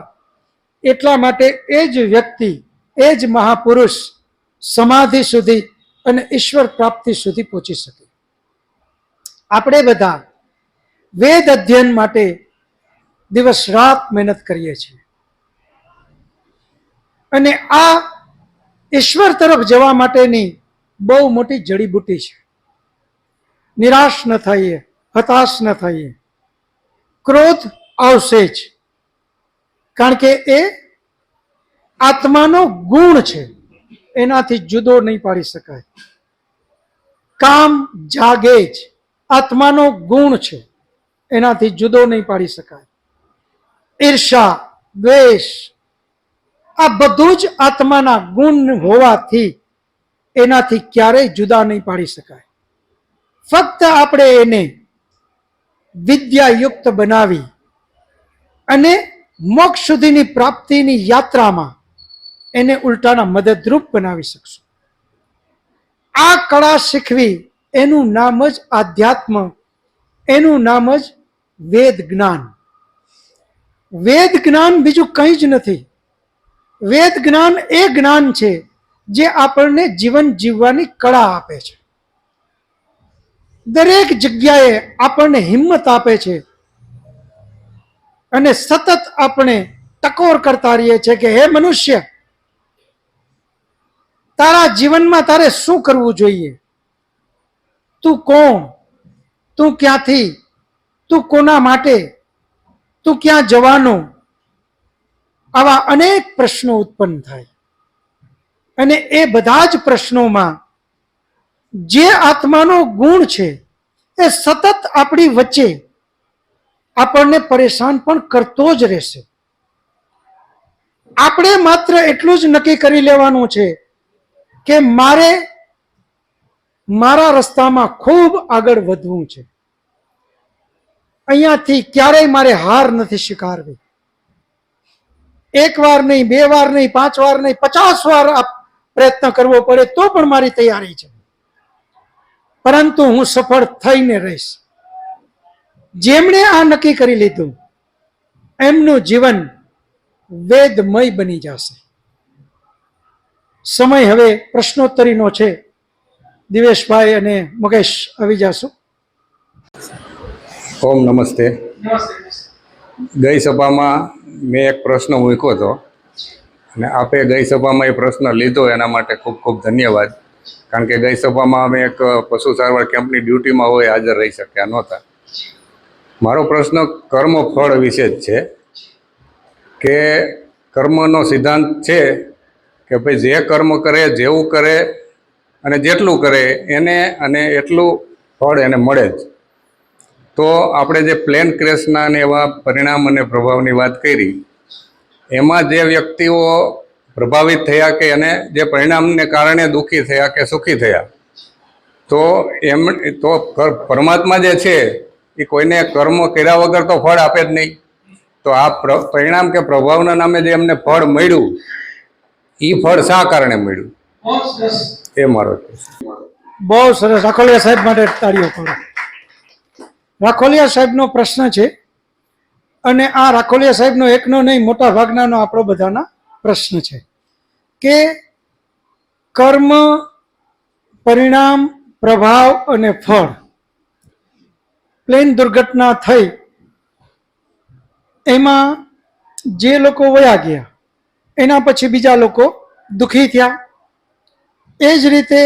એટલા માટે એ જ વ્યક્તિ, એ જ મહાપુરુષ સમાધિ સુધી અને ઈશ્વર પ્રાપ્તિ સુધી પહોંચી શકે. આપણે બધા વેદ અધ્યયન માટે દિવસ રાત મહેનત કરીએ છીએ, અને આ ઈશ્વર તરફ જવા માટેની બહુ મોટી જડીબુટી છે. નિરાશ ન થઈએ, હતાશ ન થઈએ. ક્રોધ આવશે જ, કારણ કે એ આત્માનો ગુણ છે, એનાથી જુદો નહીં પાડી શકાય. કામ જાગે જ, આત્માનો ગુણ છે, એનાથી જુદો નહીં પાડી શકાય. ઈર્ષા, દ્વેષ, આ બધું જ આત્માના ગુણ હોવાથી એનાથી ક્યારેય જુદા નહીં પાડી શકાય. ફક્ત આપણે એને વિદ્યાયુક્ત બનાવી અને મોક્ષ સુધીની પ્રાપ્તિની યાત્રામાં એને ઉલટાના મદદરૂપ બનાવી શકશું. આ કળા શીખવી, એનું નામ જ આધ્યાત્મ, એનું નામ જ વેદ જ્ઞાન. વેદ જ્ઞાન બીજું કંઈ જ નથી. વેદ જ્ઞાન એ જ્ઞાન છે જે આપણને જીવન જીવવાની કળા આપે છે. દરેક જગ્યાએ આપણને હિંમત આપે છે, અને સતત આપણે ટકોર કરતા રહીએ છીએ કે હે મનુષ્ય, તારા જીવનમાં તારે શું કરવું જોઈએ? તું કોણ? તું ક્યાંથી? તું કોના માટે? તું ક્યાં જવાનો? આવા અનેક પ્રશ્નો ઉત્પન્ન થાય, અને એ બધા જ પ્રશ્નોમાં જે આત્માનો ગુણ છે એ સતત આપણી વચ્ચે આપણને પરેશાન પણ કરતો જ રહેશે. આપણે માત્ર એટલું જ નક્કી કરી લેવાનું છે કે મારે મારા રસ્તામાં ખૂબ આગળ વધવું છે. અહીંયાથી ક્યારેય મારે હાર નથી સ્વીકારવી. એક વાર નહીં, બે વાર નહીં, 5 વાર નહીં, 50 વાર પ્રયત્ન કરવો પડે તો પણ મારી તૈયારી છે, પરંતુ હું સફળ થઈને રહીશ. જેમણે આ નક્કી કરી લીધું, એમનું જીવન વેદમય બની જશે. સમય હવે પ્રશ્નોત્તરીનો છે. દિવેશભાઈ અને મગેશ આવી જશું. ઓમ નમસ્તે. ગઈ સભામાં મેં એક પ્રશ્ન મૂક્યો હતો, અને આપે ગઈ સભામાં એ પ્રશ્ન લીધો, એના માટે ખૂબ ખૂબ ધન્યવાદ. કારણ કે ગઈ સભામાં અમે એક પશુ સારવાર કેમ્પની ડ્યુટીમાં હોય, હાજર રહી શક્યા નહોતા. મારો પ્રશ્ન કર્મ ફળ વિશે જ છે કે કર્મનો સિદ્ધાંત છે કે ભાઈ જે કર્મ કરે, જેવું કરે અને જેટલું કરે એને અને એટલું ફળ એને મળે જ. તો આપણે જે પ્લેન ક્રેશના અને એવા પરિણામ અને પ્રભાવની વાત કરી, એમાં જે વ્યક્તિઓ પ્રભાવિત થયા કે અને જે પરિણામને કારણે દુઃખી થયા કે સુખી થયા, તો પરમાત્મા જે છે એ કોઈને કર્મ કર્યા વગર તો ફળ આપે જ નહીં. તો આ પરિણામ કે પ્રભાવના નામે જે એમને ફળ મળ્યું, એ ફળ શા કારણે મળ્યું, એ મારો બહુ સરસ. રાખોલિયા સાહેબ માટે તાળીઓ પાડો. રાખોલિયા સાહેબનો પ્રશ્ન છે, અને આ રાખોલિયા સાહેબનો એકનો નહીં, મોટા ભાગનાનો આપણો બધાના પ્રશ્ન છે કે કર્મ, પરિણામ, પ્રભાવ અને ફળ. પ્લેન દુર્ઘટના થઈ, એમાં જે લોકો વયા ગયા, એના પછી બીજા લોકો દુઃખી થયા. એ જ રીતે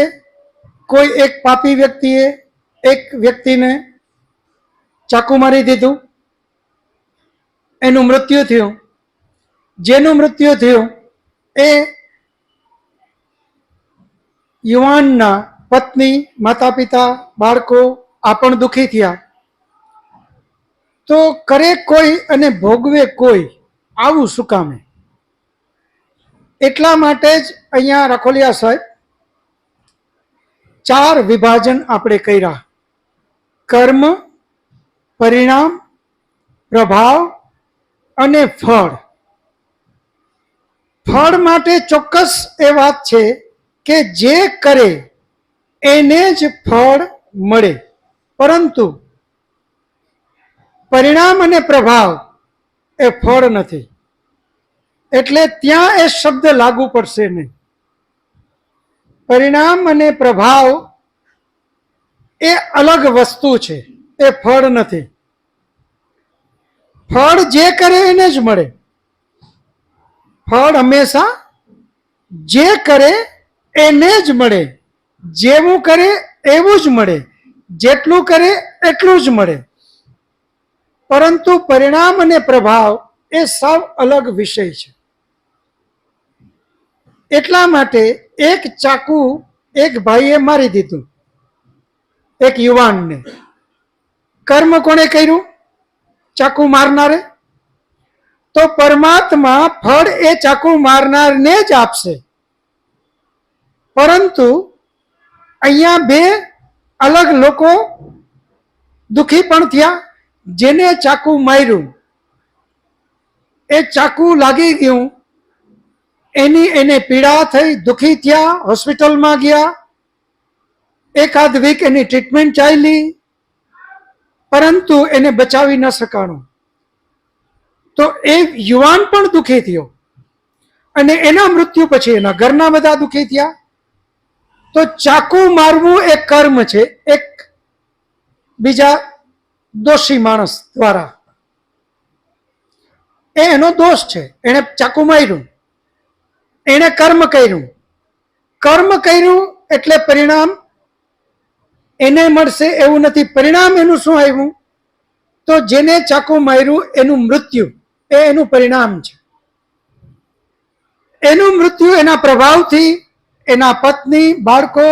કોઈ એક પાપી વ્યક્તિએ એક વ્યક્તિને ચાકુ મારી દીધું, એનું મૃત્યુ થયું. જેનું મૃત્યુ થયું એ યુવાનના પત્ની, માતા પિતા, બાળકો આ પણ દુઃખી થયા. તો કરે કોઈ અને ભોગવે કોઈ, આવું શું કામે? એટલા માટે જ અહીંયા રખોલિયા સાહેબ 4 વિભાજન આપણે કર્યા: કર્મ, પરિણામ, પ્રભાવ અને ફળ. ફળ માટે ચોક્કસ એ વાત છે કે જે કરે એને જ ફળ મળે, પરંતુ પરિણામ અને પ્રભાવ એ ફળ નથી. એટલે ત્યાં એ શબ્દ લાગુ પડશે નહીં. પરિણામ અને પ્રભાવ એ અલગ વસ્તુ છે, એ ફળ નથી. ફળ જે કરે એને જ મળે. ફળ હંમેશા જે કરે એને જ મળે. જેવું કરે એવું જ મળે, જેટલું કરે એટલું જ મળે. પરંતુ પરિણામ અને પ્રભાવ એ સાવ અલગ વિષય છે. એટલા માટે એક ચાકુ એક ભાઈએ મારી દીધું, એક યુવાનને. કર્મ કોણે કર્યું? ચાકુ મારનારે. તો પરમાત્મા ફળ એ ચાકુ મારનારને જ આપશે. પરંતુ અહીંયા 2 અલગ લોકો દુઃખી પણ થયા. જેને ચાકુ માર્યું એ ચાકુ લાગી ગયું, એને પીડા થઈ, દુઃખી થયા, હોસ્પિટલમાં ગયા, એકાદ વીક એની ટ્રીટમેન્ટ ચાલી, પરંતુ એને બચાવી ન શકાણું. તો એ યુવાન પણ દુઃખી થયો અને એના મૃત્યુ પછી એના ઘરના બધા દુઃખી થયા. તો ચાકુ મારવું એ કર્મ છે, એક બીજા દોષી માણસ દ્વારા. એનો દોષ છે, એને ચાકુ માર્યું, એને કર્મ કર્યું. કર્મ કર્યું એટલે પરિણામ એને મળશે એવું નથી. પરિણામ એનું શું આવ્યું? તો જેને ચાકુ માર્યું એનું મૃત્યુ, એ એનું પરિણામ છે. એનું મૃત્યુ એના પ્રભાવથી એના પત્ની, બાળકો,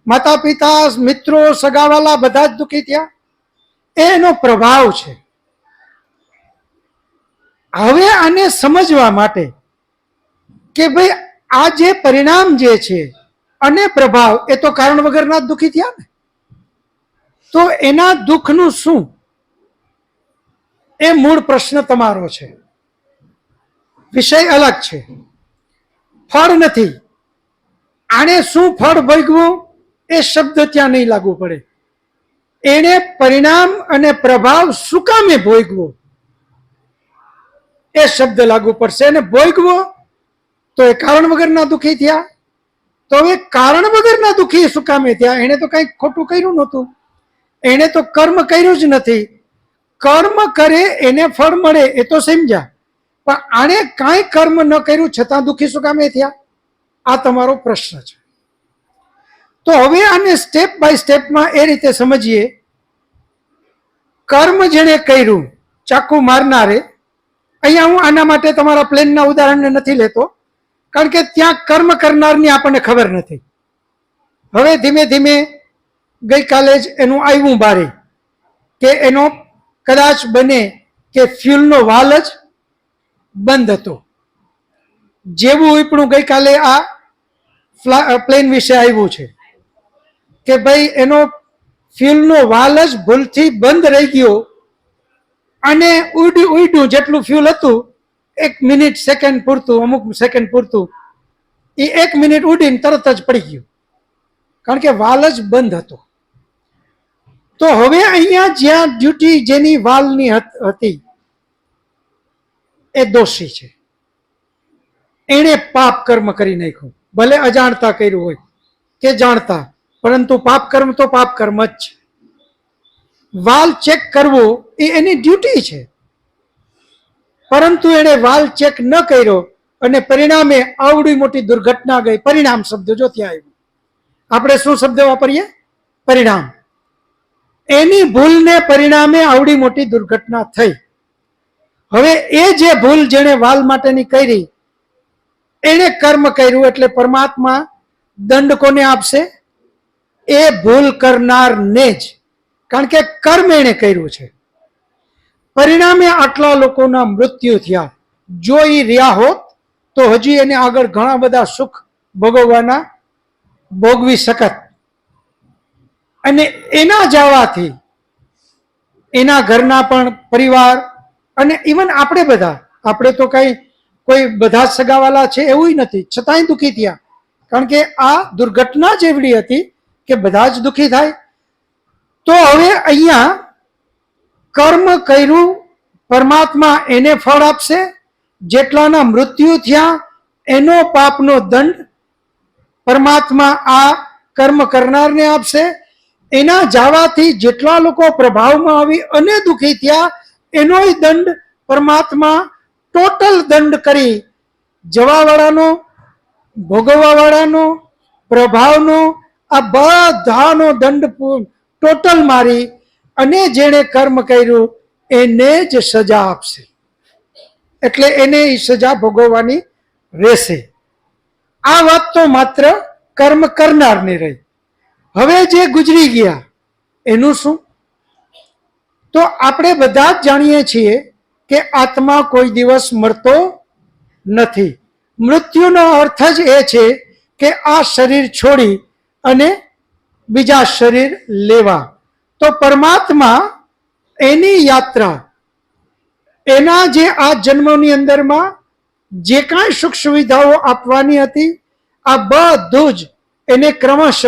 માતા પિતા, મિત્રો, સગાવાલા બધા જ દુઃખી થયા. એનો પ્રભાવ છે. હવે આને સમજવા માટે કે ભાઈ આ જે પરિણામ જે છે અને પ્રભાવ એ તો કારણ વગરના દુઃખી થયા ને. તો એના દુઃખનું શું? એ મૂળ પ્રશ્ન તમારો છે. વિષય અલગ છે, ફળ નથી. આને શું ફળ ભોગવું એ શબ્દ ત્યાં નહીં લાગુ પડે. એને પરિણામ અને પ્રભાવ શું કામે ભોગવો એ શબ્દ લાગુ પડશે. અને ભોગવો તો એ કારણ વગરના દુઃખી થયા. તો હવે કારણ વગરના દુઃખી શું કામે થયા? એને તો કંઈક ખોટું કર્યું નહોતું, એને તો કર્મ કર્યું જ નથી. કર્મ કરે એને ફળ મળે એ તો સમજ્યા, પણ આણે કાંઈ કર્મ ન કર્યું છતાં દુઃખી શું કામે થયા? આ તમારો પ્રશ્ન છે. તો હવે આને સ્ટેપ બાય સ્ટેપમાં એ રીતે સમજીએ. કર્મ જેણે કર્યું, ચાકુ મારનારે, અહીંયા હું આના માટે તમારા પ્લેનના ઉદાહરણને નથી લેતો, કારણ કે ત્યાં કર્મ કરનારની આપણને ખબર નથી. હવે ધીમે ધીમે ગઈકાલે જ એનું આવ્યું બારે કે એનો કદાચ બને કે ફ્યુલનો વાલ જ બંધ હતો. જેવું આપણું ગઈકાલે આ પ્લેન વિશે આવ્યું છે કે ભાઈ એનો ફ્યુલનો વાલ જ ભૂલથી બંધ રહી ગયો અને ઉડ્યું જેટલું ફ્યુલ હતું 1 મિનિટ સેકન્ડ પૂરતું, અમુક સેકન્ડ પૂરતું, એ 1 મિનિટ ઉડીને તરત જ પડી ગયું, કારણ કે વાલ જ બંધ હતો. તો હવે અહીંયા જ્યાં ડ્યુટી જેની વાલની હતી એ દોષી છે. એણે પાપ કર્મ કરી નાખ્યું, ભલે અજાણતા કર્યું હોય કે જાણતા, પરંતુ પાપ કર્મ તો પાપ કર્મ જ છે. વાલ ચેક કરવો એ એની ડ્યુટી છે, પરંતુ એણે વાલ ચેક ન કર્યો અને પરિણામે આવડી મોટી દુર્ઘટના ગઈ. પરિણામ શબ્દ જો ત્યાં આવ્યું, આપણે શું શબ્દ વાપરીએ? પરિણામ. એની ભૂલને પરિણામે આવડી મોટી દુર્ઘટના થઈ. હવે એ જે ભૂલ જેણે વાલ માટેની કરી, એણે કર્મ કર્યું, એટલે પરમાત્મા દંડ કોને આપશે? એ ભૂલ કરનારને જ. કારણ કે કર્મ એણે કર્યું છે. પરિણામે આટલા લોકોના મૃત્યુ થયા. જો એ રહ્યા હોત તો હજી એને આગળ ઘણા બધા સુખ ભોગવી શકત. અને એના જવાથી એના ઘરના પણ પરિવાર અને ઇવન આપણે તો કઈ કોઈ બધા જ સગાવાલા છે એવું નથી, છતાંય દુઃખી થયા. કારણ કે આ દુર્ઘટના જ એવડી હતી કે બધા જ દુઃખી થાય. તો હવે અહીંયા કર્મ કર્યું, પરમાત્મા એને ફળ આપશે. જેટલાના મૃત્યુ થયા એનો પાપનો દંડ પરમાત્મા આ કર્મ કરનારને આપશે. એના જવાથી જેટલા લોકો પ્રભાવમાં આવી અને દુઃખી થયા એનોય દંડ પરમાત્મા ટોટલ દંડ કરી જવાવાળાનો, ભોગવવાવાળાનો, પ્રભાવનો, આ બધાનો દંડ ટોટલ મારી અને જેણે કર્મ કર્યું એને જ સજા આપશે. એટલે એને એ સજા ભોગવવાની રહેશે. આ વાત તો માત્ર કર્મ કરનારની રહી. હવે જે ગુજરી ગયા એનું શું? તો આપણે બધા જ જાણીએ છીએ કે આત્મા કોઈ દિવસ મરતો નથી. મૃત્યુનો અર્થ જ એ છે કે આ શરીર છોડી અને બીજા શરીર લેવા. તો પરમાત્મા એની યાત્રા, એના જે આ જન્મની અંદરમાં જે કાંઈ સુખ સુવિધાઓ આપવાની હતી આ બધું જ એને ક્રમશઃ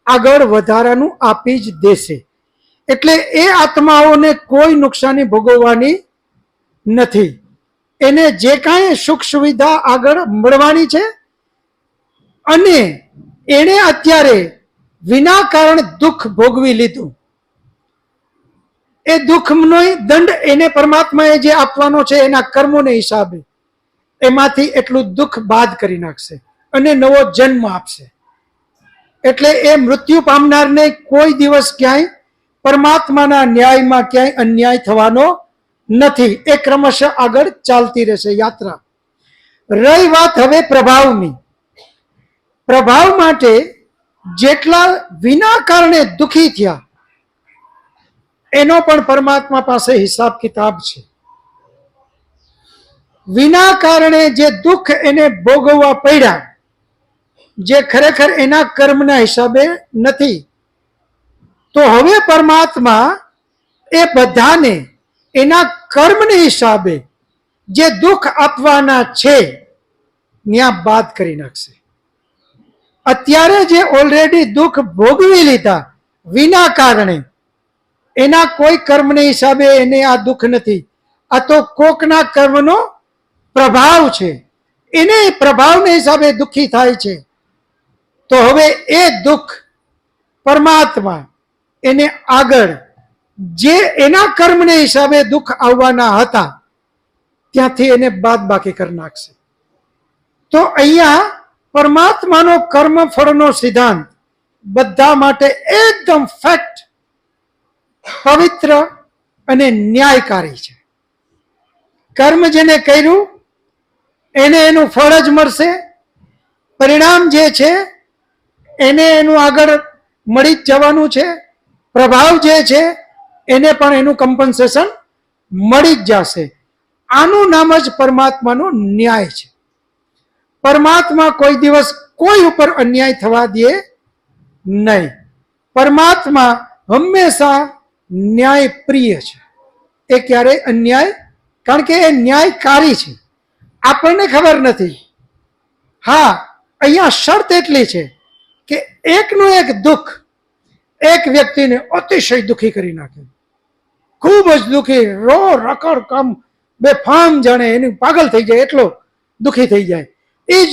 આગળ વધારાનું આપી જ દેશે. એટલે એ આત્માઓને કોઈ નુકસાની ભોગવવાની નથી. એને જે કાંઈ સુખ સુવિધા આગળ મળવાની છે અને એણે અત્યારે વિના કારણ દુઃખ ભોગવી લીધું. એ દુઃખનો દંડ એને પરમાત્માએ જે આપવાનો છે એના કર્મોને હિસાબે એમાંથી એટલું દુઃખ બાદ કરી નાખશે અને નવો જન્મ આપશે. એટલે એ મૃત્યુ પામનારને કોઈ દિવસ ક્યાંય પરમાત્માના ન્યાયમાં ક્યાંય અન્યાય થવાનો નથી. એ ક્રમશઃ આગળ ચાલતી રહેશે યાત્રા. રહી વાત હવે પ્રભાવની. પ્રભાવ માટે જેટલા વિના કારણે દુઃખી થયા એનો પણ પરમાત્મા પાસે હિસાબ કિતાબ છે. વિના કારણે જે દુઃખ એને ભોગવવા પડ્યા, જે ખરેખર એના કર્મના હિસાબે નથી, તો હવે પરમાત્મા એ બધાને એના કર્મને હિસાબે જે દુઃખ આપવાના છે ત્યાં બાદ કરી નાખશે. અત્યારે જે ઓલરેડી દુઃખ ભોગવી લીધા વિના કારણે એના કોઈ કર્મને હિસાબે એને આ દુઃખ નથી. આ તો કોકના કર્મનો પ્રભાવ છે. એને પ્રભાવને હિસાબે દુઃખી થાય છે. તો હવે એ દુઃખ પરમાત્મા એને આગળ જે એના કર્મને હિસાબે દુઃખ આવવાના હતા ત્યાંથી એને બાદ બાકી કરી નાખશે. તો અહીંયા પરમાત્માનો કર્મ ફળનો સિદ્ધાંત બધા માટે એકદમ ફેક્ટ, પવિત્ર અને ન્યાયકારી છે. કર્મ જેને કર્યું એને એનું ફળ જ મળશે. પરિણામ જે છે એને એનું આગળ મળી જ જવાનું છે. પ્રભાવ જે છે એને પણ એનું કમ્પન્સેશન મળી જ જશે. આનું નામ જ પરમાત્માનો ન્યાય છે. પરમાત્મા કોઈ દિવસ કોઈ ઉપર અન્યાય થવા દે નહીં. પરમાત્મા હંમેશા ન્યાય પ્રિય છે. એ ક્યારેય અન્યાય, કારણ કે એ ન્યાયકારી છે. આપણને ખબર નથી. હા, અહીંયા શરત એટલી છે કે એકનું એક દુઃખ એક વ્યક્તિને અતિશય દુઃખી કરી નાખે, ખૂબ જ દુઃખી, રકડ કામ બેફામ, જાણે એનું પાગલ થઈ જાય એટલો દુઃખી થઈ જાય. એ જ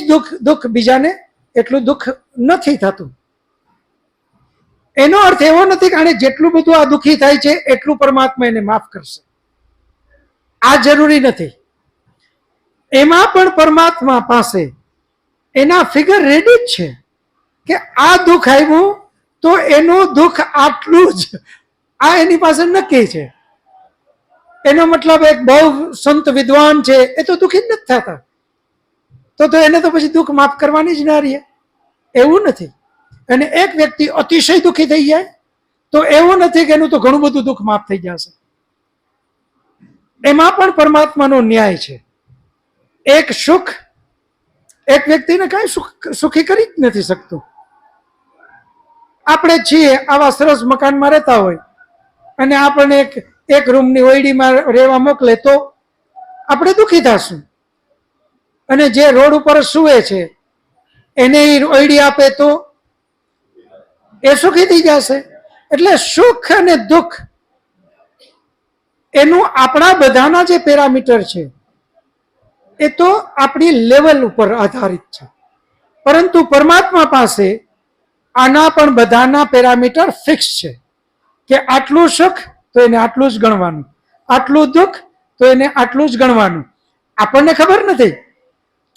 દુઃખ બીજાને એટલું દુઃખ નથી થતું. એનો અર્થ એવો નથી કે આને જેટલું બધું આ દુઃખી થાય છે એટલું પરમાત્મા એને માફ કરશે. આ જરૂરી નથી. એમાં પણ પરમાત્મા પાસે એના ફિગર રેડી જ છે કે આ દુઃખ આવ્યું તો એનું દુઃખ આટલું જ, આ એની પાસે નક્કી છે. એનો મતલબ એક બહુ સંત વિદ્વાન છે એ તો દુઃખી જ નથી થતા, તો એને તો પછી દુઃખ માફ કરવાની જ ના રહે. એવું નથી. અને એક વ્યક્તિ અતિશય દુઃખી થઈ જાય તો એવું નથી કે એનું તો ઘણું બધું દુઃખ માફ થઈ જશે. એમાં પણ પરમાત્માનો ન્યાય છે. એક સુખ એક વ્યક્તિને કઈ સુખી કરી જ નથી શકતું. આપણે છીએ આવા સરસ મકાનમાં રહેતા હોય અને આપણને એક રૂમની ઓયડીમાં રહેવા મોકલે તો આપણે દુઃખી થશું, અને જે રોડ ઉપર સૂવે છે એને ઓયડી આપે તો એ સુખી થઈ જશે. એટલે સુખ અને દુઃખ એનું આપણા બધાના જે પેરામીટર છે એ તો આપણી લેવલ ઉપર આધારિત છે, પરંતુ પરમાત્મા પાસે આના પણ બધાના પેરામીટર ફિક્સ છે કે આટલું સુખ તો એને આટલું જ ગણવાનું, આટલું દુઃખ તો એને આટલું જ ગણવાનું. આપણને ખબર નથી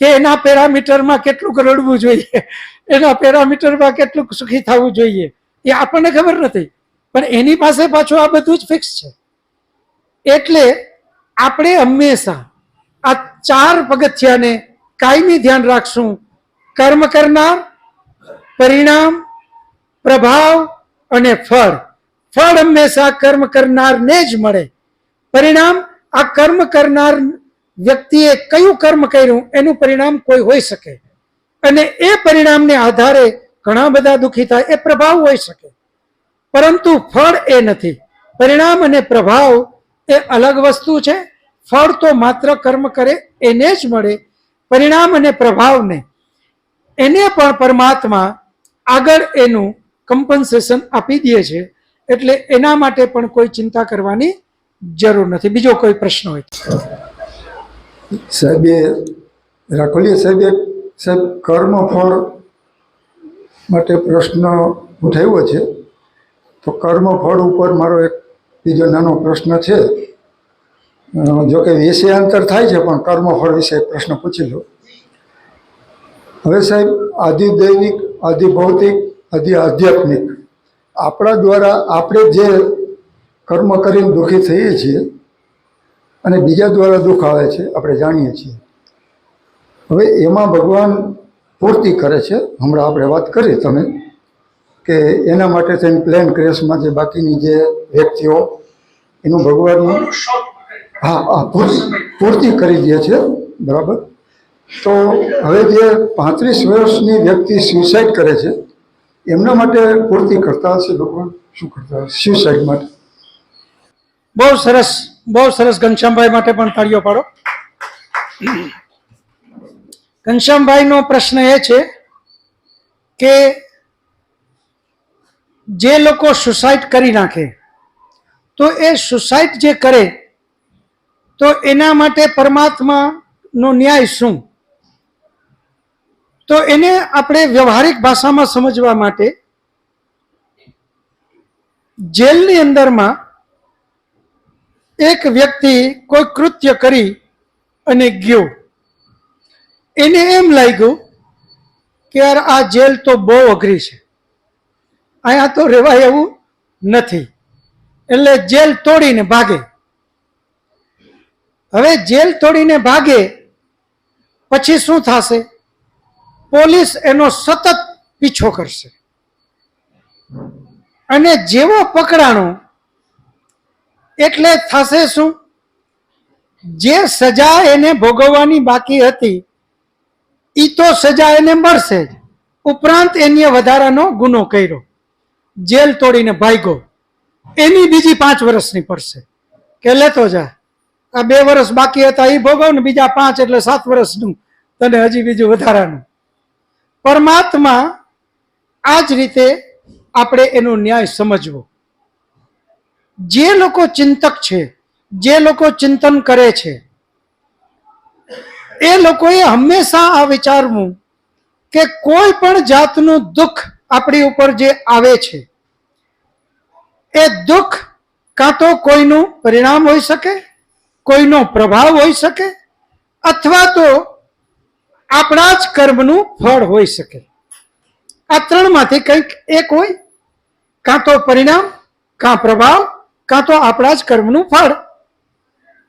કે એના પેરામીટરમાં કેટલું રડવું જોઈએ, એના પેરામીટરમાં કેટલું સુખી થવું જોઈએ, એ આપણને ખબર નથી, પણ એની પાસે પાછું આ બધું જ ફિક્સ છે. એટલે આપણે હંમેશા આ 4 પગથિયાને કાયમી ધ્યાન રાખશું. કર્મ કરનાર, પરિણામ, પ્રભાવ અને ફળ. ફળ હંમેશા કર્મ કરનારને જ મળે. પરિણામ આ કર્મ કરનાર વ્યક્તિએ કયું કર્મ કર્યું એનું પરિણામ કોઈ હોઈ શકે, અને એ પરિણામને આધારે ઘણા બધા દુઃખી થાય, એ પ્રભાવ હોઈ શકે, પરંતુ ફળ એ નથી. પરિણામ અને પ્રભાવ એ અલગ વસ્તુ છે. ફળ તો માત્ર કર્મ કરે એને જ મળે. પરિણામ અને પ્રભાવને એને પણ પરમાત્મા આગળ એનું કમ્પન્સેશન આપી દે છે, એટલે એના માટે પણ કોઈ ચિંતા કરવાની જરૂર નથી. બીજો કોઈ પ્રશ્ન હોય? સાહેબે રાખોલિયા સાહેબે સાહેબ કર્મફળ માટે પ્રશ્ન ઉઠાવ્યો છે, તો કર્મફળ ઉપર મારો એક બીજો નાનો પ્રશ્ન છે. જો કે વિષયાંતર થાય છે, પણ કર્મફળ વિશે પ્રશ્ન પૂછી લો. હવે સાહેબ, આધિદૈવિક, આધિભૌતિક, આધ્યાત્મિક, આપણા દ્વારા આપણે જે કર્મ કરીને દુઃખી થઈએ છીએ અને બીજા દ્વારા દુઃખ આવે છે, આપણે જાણીએ છીએ. હવે એમાં ભગવાન પૂર્તિ કરે છે. હમણાં આપણે વાત કરી તમે કે એના માટે થઈને પ્લેન ક્રેશમાં જે બાકીની જે વ્યક્તિઓ એનું ભગવાનનું પૂર્તિ કરી દે છે, બરાબર. તો હવે જે 35 વર્ષની વ્યક્તિ સ્યુસાઇડ કરે છે એમના માટે પૂર્તિ કરતા હશે ભગવાન? શું કરતા હશે સ્યુસાઇડ માટે? બહુ સરસ, બહુ સરસ. ઘનશ્યામભાઈ માટે પણ તાળીઓ પાડો. ઘનશ્યામભાઈનો પ્રશ્ન એ છે કે જે લોકો સુસાઇડ કરી નાખે તો એ સુસાઇડ જે કરે તો એના માટે પરમાત્માનો ન્યાય શું? તો એને આપણે વ્યવહારિક ભાષામાં સમજવા માટે જેલની અંદરમાં એક વ્યક્તિ કોઈ કૃત્ય કરી અને ગયો, એને એમ લાગ્યું કે યાર આ જેલ તો બહુ અઘરી છે, અહીંયા તો રહેવાય એવું નથી, એટલે જેલ તોડીને ભાગે. હવે જેલ તોડીને ભાગે પછી શું થશે? પોલીસ એનો સતત પીછો કરશે, અને જેવો પકડાણો એટલે થશે શું? જે સજા એને ભોગવવાની બાકી હતી એ તો સજા એને મળશે જ, ઉપરાંત એની વધારાનો ગુનો કર્યો, જેલ તોડીને ભાગ્યો, એની બીજી 5 વર્ષની પડશે કે લેતો જા, આ 2 વર્ષ બાકી હતા એ ભોગવ ને બીજા 5 એટલે 7 વર્ષનું તને હજી બીજું વધારાનું. પરમાત્મા આ જ રીતે આપણે એનો ન્યાય સમજવો. જે લોકો ચિંતક છે, જે લોકો ચિંતન કરે છે, એ લોકોએ હંમેશા આ વિચારવું કે કોઈ પણ જાતનું દુઃખ આપણી ઉપર જે આવે છે એ દુઃખ કાં તો કોઈનું પરિણામ હોઈ શકે, કોઈનો પ્રભાવ હોઈ શકે, અથવા તો આપણા જ કર્મનું ફળ હોઈ શકે. આ 3માંથી કંઈક એક હોય, કાં તો પરિણામ, કાં પ્રભાવ, કાં તો આપણા જ કર્મનું ફળ.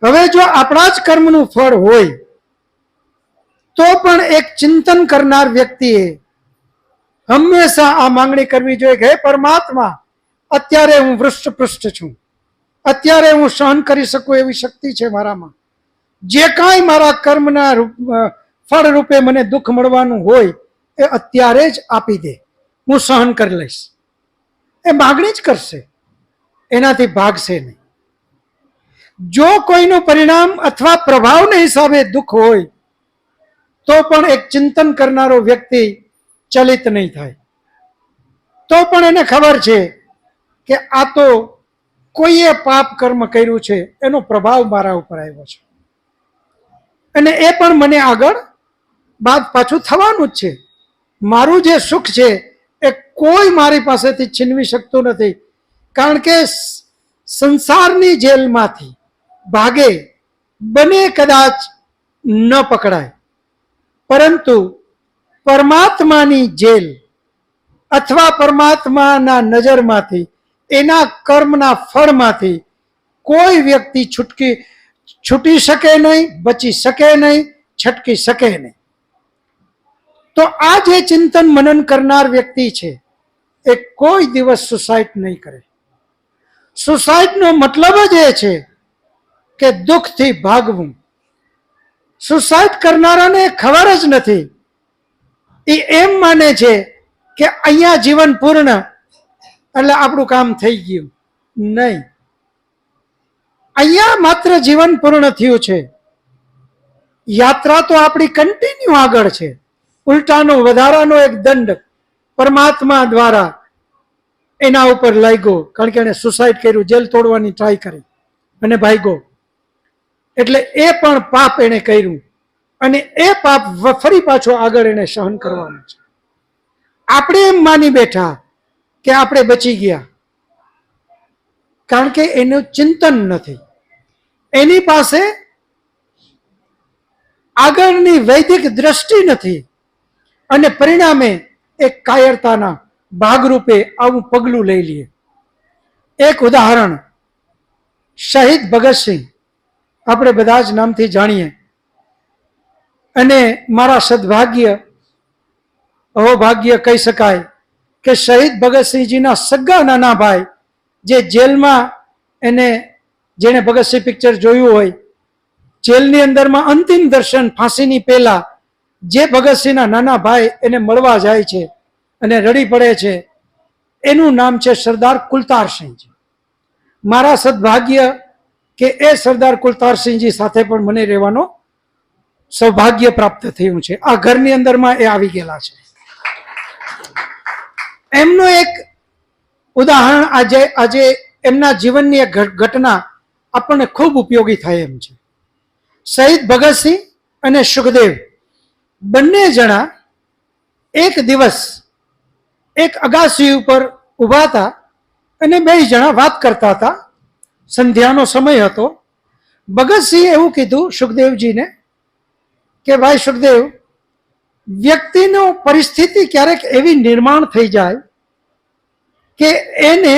હવે જો આપણા જ કર્મનું ફળ હોય તો પણ એક ચિંતન કરનાર વ્યક્તિએ હંમેશા આ માંગણી કરવી જોઈએ કે હે પરમાત્મા, અત્યારે હું વૃષ્ટપૃષ્ઠ છું, અત્યારે હું સહન કરી શકું એવી શક્તિ છે મારામાં, જે કાંઈ મારા કર્મના ફળ રૂપે મને દુઃખ મળવાનું હોય એ અત્યારે જ આપી દે, હું સહન કરી લઈશ. એ માગણી જ કરશે, એનાથી ભાગશે નહીં. જો કોઈનું પરિણામ અથવા પ્રભાવને હિસાબે દુઃખ હોય તો પણ એક ચિંતન કરનારો વ્યક્તિ ચલિત નહીં થાય. તો પણ એને ખબર છે કે આ તો કોઈએ પાપ કર્મ કર્યું છે, એનો પ્રભાવ મારા ઉપર આવ્યો છે, અને એ પણ મને આગળ બાદ પાછું થવાનું જ છે. મારું જે સુખ છે એ કોઈ મારી પાસેથી છીનવી શકતું નથી, કારણ કે સંસારની જેલમાંથી ભાગે બને કદાચ ન પકડાય, પરંતુ પરમાત્માની જેલ અથવા પરમાત્માના નજરમાંથી, એના કર્મના ફળમાંથી કોઈ વ્યક્તિ છૂટી શકે નહીં, બચી શકે નહીં, છટકી શકે નહીં. તો આ જે ચિંતન મનન કરનાર વ્યક્તિ છે એ કોઈ દિવસ સુસાઇડ નહીં કરે. સુસાઇડનો મતલબ જ એ છે કે દુઃખથી ભાગવું. સુસાઇડ કરનારાને ખબર જ નથી, એ એમ માને છે કે અહીંયા જીવન પૂર્ણ એટલે આપણું કામ થઈ ગયું. નહીં, અહીંયા માત્ર જીવન પૂર્ણ થયું છે, યાત્રા તો આપણી કન્ટિન્યુ આગળ છે. ઉલટાનો વધારાનો એક દંડ પરમાત્મા દ્વારા એના ઉપર લાગ્યો, કારણ કે એને સુસાઇડ કર્યું, જેલ તોડવાની ટ્રાય કરી અને ભાગ્યો, એટલે એ પણ પાપ એને કર્યું, અને એ પાપ ફરી પાછો આગળ એને સહન કરવાનું છે. આપણે એમ માની બેઠા કે આપણે બચી ગયા, કારણ કે એનું ચિંતન નથી, એની પાસે આગળની વૈદિક દ્રષ્ટિ નથી, અને પરિણામે એક કાયરતાના ભાગરૂપે આવું પગલું લઈ લઈએ. એક ઉદાહરણ, શહીદ ભગતસિંહ આપણે બધા જ નામથી જાણીએ, અને મારા સદભાગ્ય અહોભાગ્ય કહી શકાય કે શહીદ ભગતસિંહજીના સગા નાના ભાઈ, જે જેલમાં એને, જેને ભગતસિંહ પિક્ચર જોયું હોય, જેલની અંદરમાં અંતિમ દર્શન ફાંસીની પહેલા જે ભગતસિંહના નાના ભાઈ એને મળવા જાય છે અને રડી પડે છે, એનું નામ છે સરદાર કુલતારસિંહજી. મારા સદભાગ્ય કે એ સરદાર કુલતારસિંહજી સાથે પણ મને રહેવાનો સૌભાગ્ય પ્રાપ્ત થયું છે. આ ઘરની અંદરમાં એ આવી ગયેલા છે. એમનું એક ઉદાહરણ આજે એમના જીવનની એક ઘટના આપણને ખૂબ ઉપયોગી થાય એમ છે. શહીદ ભગતસિંહ અને સુખદેવ બંને જણા એક દિવસ એક અગાસી ઉપર ઊભા હતા અને બે જણા વાત કરતા હતા. સંધ્યાનો સમય હતો. ભગતસિંહે એવું કીધું સુખદેવજીને કે ભાઈ સુખદેવ, વ્યક્તિનો પરિસ્થિતિ ક્યારેક એવી નિર્માણ થઈ જાય કે એને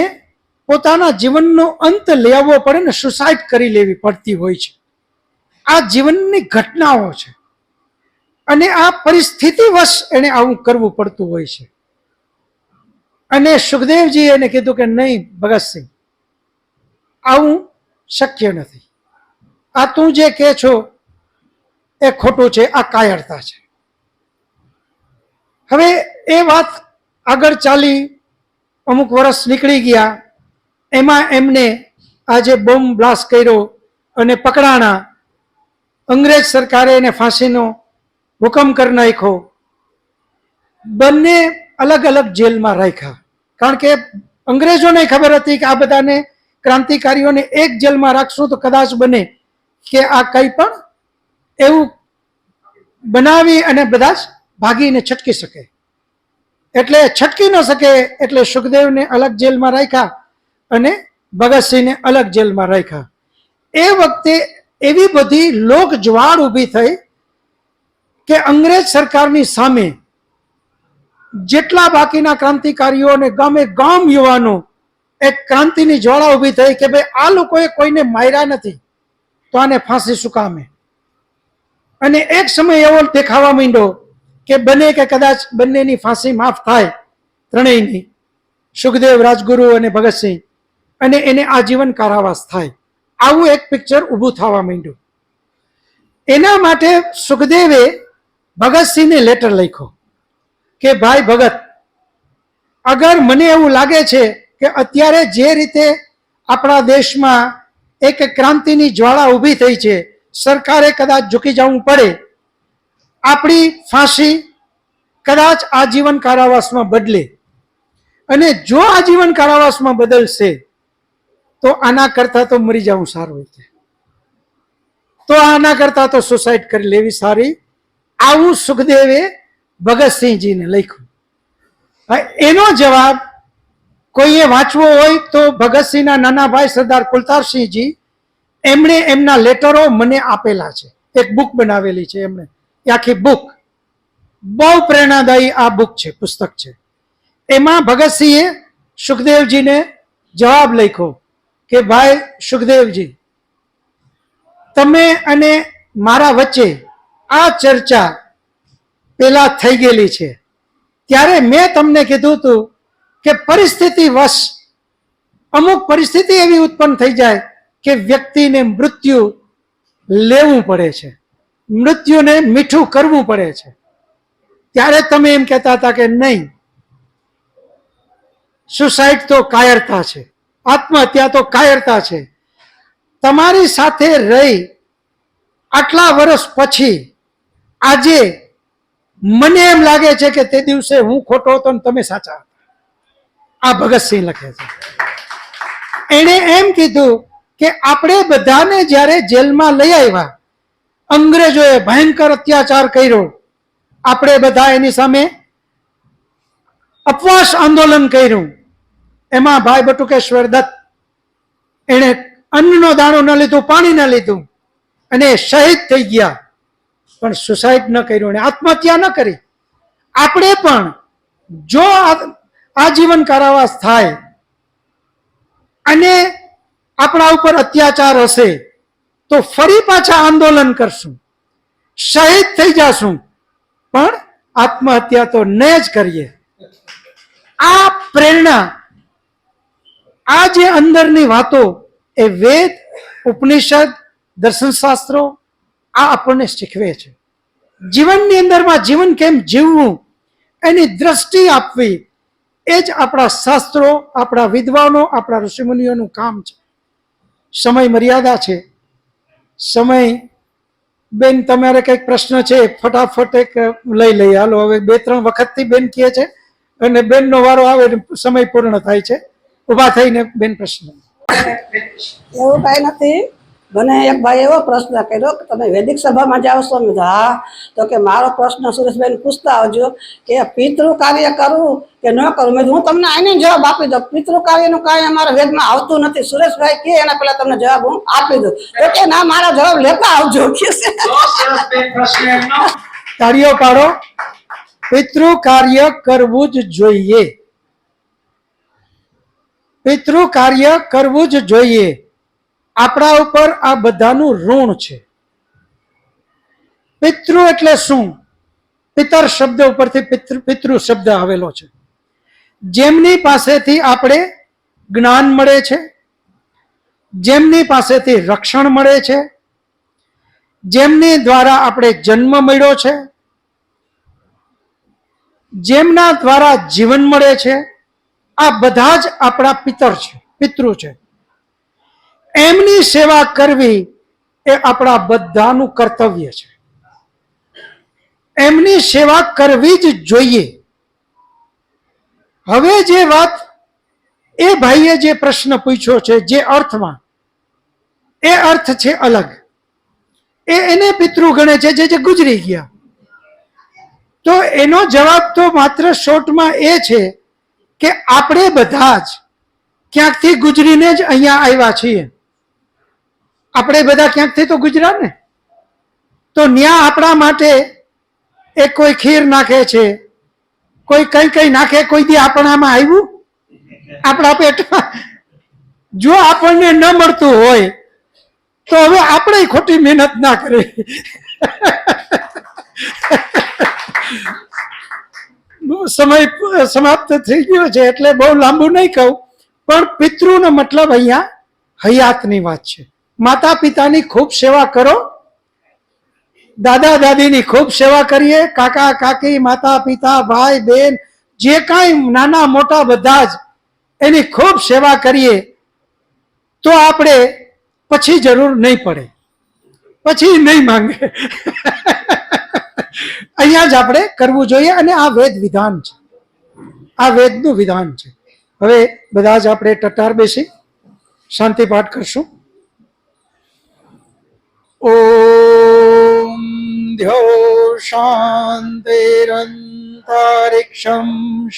પોતાના જીવનનો અંત લેવો પડે ને સુસાઇડ કરી લેવી પડતી હોય છે. આ જીવનની ઘટનાઓ છે, અને આ પરિસ્થિતિવશ એને આવું કરવું પડતું હોય છે. અને સુખદેવજી એને કીધું કે નહીં ભગતસિંહ, આવું શક્ય નથી. આ તું જે કહે છો એ ખોટું છે, આ કાયરતા છે. હવે એ વાત આગળ ચાલી, અમુક વર્ષ નીકળી ગયા, એમાં એમને આજે બોમ્બ બ્લાસ્ટ કર્યો અને પકડાણા. અંગ્રેજ સરકારે એને ફાંસીનો હુકમ કરી નાખ્યો. બંને અલગ અલગ જેલમાં રાખ્યા, કારણ કે અંગ્રેજોને ખબર હતી કે આ બધાને ક્રાંતિકારીઓને એક જેલમાં રાખશું તો કદાચ બને કે આ કંઈ પણ એવું બનાવી અને બધા જ ભાગીને છટકી શકે. એટલે છટકી ન શકે એટલે સુખદેવને અલગ જેલમાં રાખ્યા અને ભગતસિંહને અલગ જેલમાં રાખ્યા. એ વખતે એવી બધી લોક જ્વાળ ઊભી થઈ કે અંગ્રેજ સરકારની સામે જેટલા બાકીના ક્રાંતિકારીઓ અને ગામે ગામ યુવાનો, એક ક્રાંતિની જ્વાળા ઊભી થઈ કે ભાઈ આ લોકોએ કોઈને માર્યા નથી તો આને ફાંસી શું કામે. અને એક સમય એવો દેખાવા માંડ્યો કે બને કે કદાચ બંનેની ફાંસી માફ થાય ત્રણેયની, સુખદેવ રાજગુરુ અને ભગતસિંહ, અને એને આજીવન કારાવાસ થાય, આવું એક પિક્ચર ઊભું થવા માંડ્યું. એના માટે સુખદેવે ભગતસિંહને લેટર લખ્યો કે ભાઈ ભગત, અગર મને એવું લાગે છે કે અત્યારે જે રીતે આપણા દેશમાં એક ક્રાંતિની જ્વાળા ઊભી થઈ છે, સરકારે કદાચ ઝૂકી જવું પડે, આપણી ફાંસી કદાચ આજીવન કારાવાસમાં બદલે, અને જો આજીવન કારાવાસમાં બદલશે તો આના કરતા તો મરી જવું સારું હોય, તો આના કરતા તો સુસાઇડ કરી લેવી સારી. આવું સુખદેવે ભગતસિંહજીને લખ્યું. એનો જવાબ કોઈએ વાંચવો હોય તો ભગતસિંહના નાના ભાઈ સરદાર કુલતારસિંહજી, એમણે એમના લેટરો મને આપેલા છે, એક બુક બનાવેલી છે એમણે, એ આખી બુક બહુ પ્રેરણાદાયી આ બુક છે, પુસ્તક છે. એમાં ભગતસિંહે સુખદેવજીને જવાબ લખ્યો કે ભાઈ સુખદેવજી, તમે અને મારા વચ્ચે આ ચર્ચા પેલા થઈ ગયેલી છે, ત્યારે મેં તમને કીધું હતું કે પરિસ્થિતિ વશ અમુક પરિસ્થિતિ એવી ઉત્પન્ન થઈ જાય કે વ્યક્તિને મૃત્યુ લેવું પડે છે, મૃત્યુને મીઠું કરવું પડે છે. ત્યારે તમે એમ કહેતા હતા કે નહીં, સુસાઇડ તો કાયરતા છે, આત્મહત્યા તો કાયરતા છે. તમારી સાથે રહી આટલા વર્ષ પછી આજે મને એમ લાગે છે કે તે દિવસે હું ખોટો હતો ને તમે સાચા હતા. આ ભગતસિંહ લખે છે. એણે એમ કીધું કે આપણે બધાને જ્યારે જેલમાં લઈ આવ્યા, અંગ્રેજોએ ભયંકર અત્યાચાર કર્યો, આપણે બધા એની સામે ઉપવાસ આંદોલન કર્યું. એમાં ભાઈ બટુકેશ્વર દત્ત, એણે અન્નનો દાણો ન લીધું, પાણી ન લીધું, અને શહીદ થઈ ગયા, પણ સુસાઇડ ન કર્યું અને આત્મહત્યા ન કરી. આપણે પણ જો આજીવન કારાવાસ થાય અને આપણા ઉપર અત્યાચાર હશે તો ફરી પાછા આંદોલન કરશું, શહીદ થઈ જશું, પણ આત્મહત્યા તો ન જ કરીએ. આ પ્રેરણા, આ જે અંદરની વાતો, એ વેદ, ઉપનિષદ, દર્શનશાસ્ત્રો આ આપણને શીખવે છે. જીવનની અંદરમાં જીવન કેમ જીવવું એની દ્રષ્ટિ આપવી, એ જ આપણા શાસ્ત્રો, આપણા વિદ્વાનો, આપણા ઋષિમુનિઓનું કામ છે. સમય મર્યાદા છે. સમય, બેન તમારે કંઈક પ્રશ્ન છે ફટાફટ એક લઈ લઈએ. હાલો, હવે 2-3 વખતથી બેન કહે છે અને બેનનો વારો આવે, સમય પૂર્ણ થાય છે. ઉભા થઈને બેન પ્રશ્ન. એવું કાંઈ નથી. મને એક ભાઈ એવો પ્રશ્ન કર્યો કે તમે વૈદિક સભામાં જાઓ છો? મેં કીધું હા. તો કે મારો પ્રશ્ન સુરેશભાઈને પૂછતા આવજો કે પિતૃ કાર્ય કરવું કે ન કરવું. મેં કીધું હું તમને આને જવાબ આપી દઉં. પિતૃ કાર્યનું કાંઈ અમારા વેદમાં આવતું નથી. સુરેશભાઈ કે એના પહેલા તમને જવાબ હું આપી દઉં. તો કે ના, મારા જવાબ લેતા આવજો કે છે. તાળીઓ પાડો. પિતૃ કાર્ય કરવું જ જોઈએ. પિતૃ કાર્ય કરવું જ જોઈએ. આપણા ઉપર આ બધાનું ઋણ છે. પિતૃ એટલે શું? પિતર શબ્દ ઉપરથી પિતૃ શબ્દ આવેલો છે. જેમની પાસેથી આપણે જ્ઞાન મળે છે, જેમની પાસેથી રક્ષણ મળે છે, જેમની દ્વારા આપણે જન્મ મળ્યો છે, જેમના દ્વારા જીવન મળે છે, આ બધા જ આપણા પિતર છે, પિતૃ છે. એમની સેવા કરવી એ આપણા બધાનું કર્તવ્ય છે. એમની સેવા કરવી જ જોઈએ. હવે જે વાત એ ભાઈએ જે પ્રશ્ન પૂછ્યો છે, જે અર્થમાં, એ અર્થ છે અલગ. એને પિતૃ ગણે છે જે ગુજરી ગયા. તો એનો જવાબ તો માત્ર શોર્ટમાં એ છે કે આપણે બધા જ ક્યાંકથી ગુજરીને જ અહીંયા આવ્યા છીએ. આપણે બધા ક્યાંકથી તો ગુજરાત ને. તો ન્યા આપણા માટે એ કોઈ ખીર નાખે છે, કોઈ કઈ કઈ નાખે, કોઈ દી આપણામાં આવ્યું આપણા પેટમાં? જો આપણને ન મળતું હોય તો હવે આપણે ખોટી મહેનત ના કરવી. સમય સમાપ્ત થઈ ગયો છે એટલે બહુ લાંબુ નહીં કહું, પણ પિતૃનો મતલબ અહીંયા હયાતની વાત છે. માતા પિતાની ખૂબ સેવા કરો, દાદા દાદીની ખૂબ સેવા કરીએ, કાકા કાકી, માતા પિતા, ભાઈ બહેન, જે કાંઈ નાના મોટા બધા જ એની ખૂબ સેવા કરીએ તો આપણે પછી જરૂર નહીં પડે, પછી નહીં માંગે. અહીંયા જ આપણે કરવું જોઈએ અને આ વેદ વિધાન છે, આ વેદનું વિધાન છે. હવે બધા જ આપણે ટટાર બેસી શાંતિ પાઠ કરશું. ઓમ ધ્યો શાંતિરંતરિક્ષમ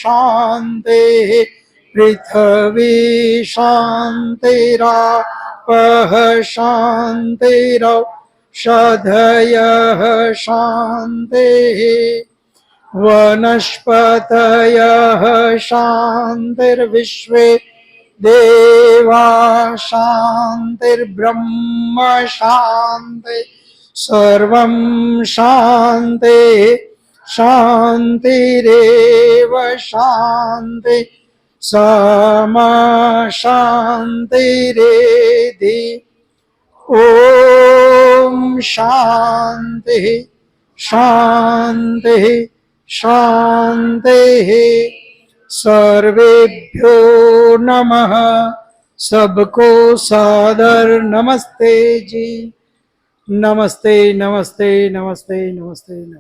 શાંતિ પૃથ્વી શાંતિરાપઃ શાંતિરૌ ષધયઃ શાંતિः વનસ્પતયઃ શાંતિર્વિશ્વે દેવા શાંતિર્બ્રહ્મ શાંતિ સર્વં શાંતિ શાંતિરેવ શાંતિ સમા શાંતિરેધિ. ઓમ શાંતિ શાંતિ શાંતિ. सर्वेभ्यो नमः. सबको सादर नमस्ते जी. नमस्ते नमस्ते नमस्ते नमस्ते नमस्ते.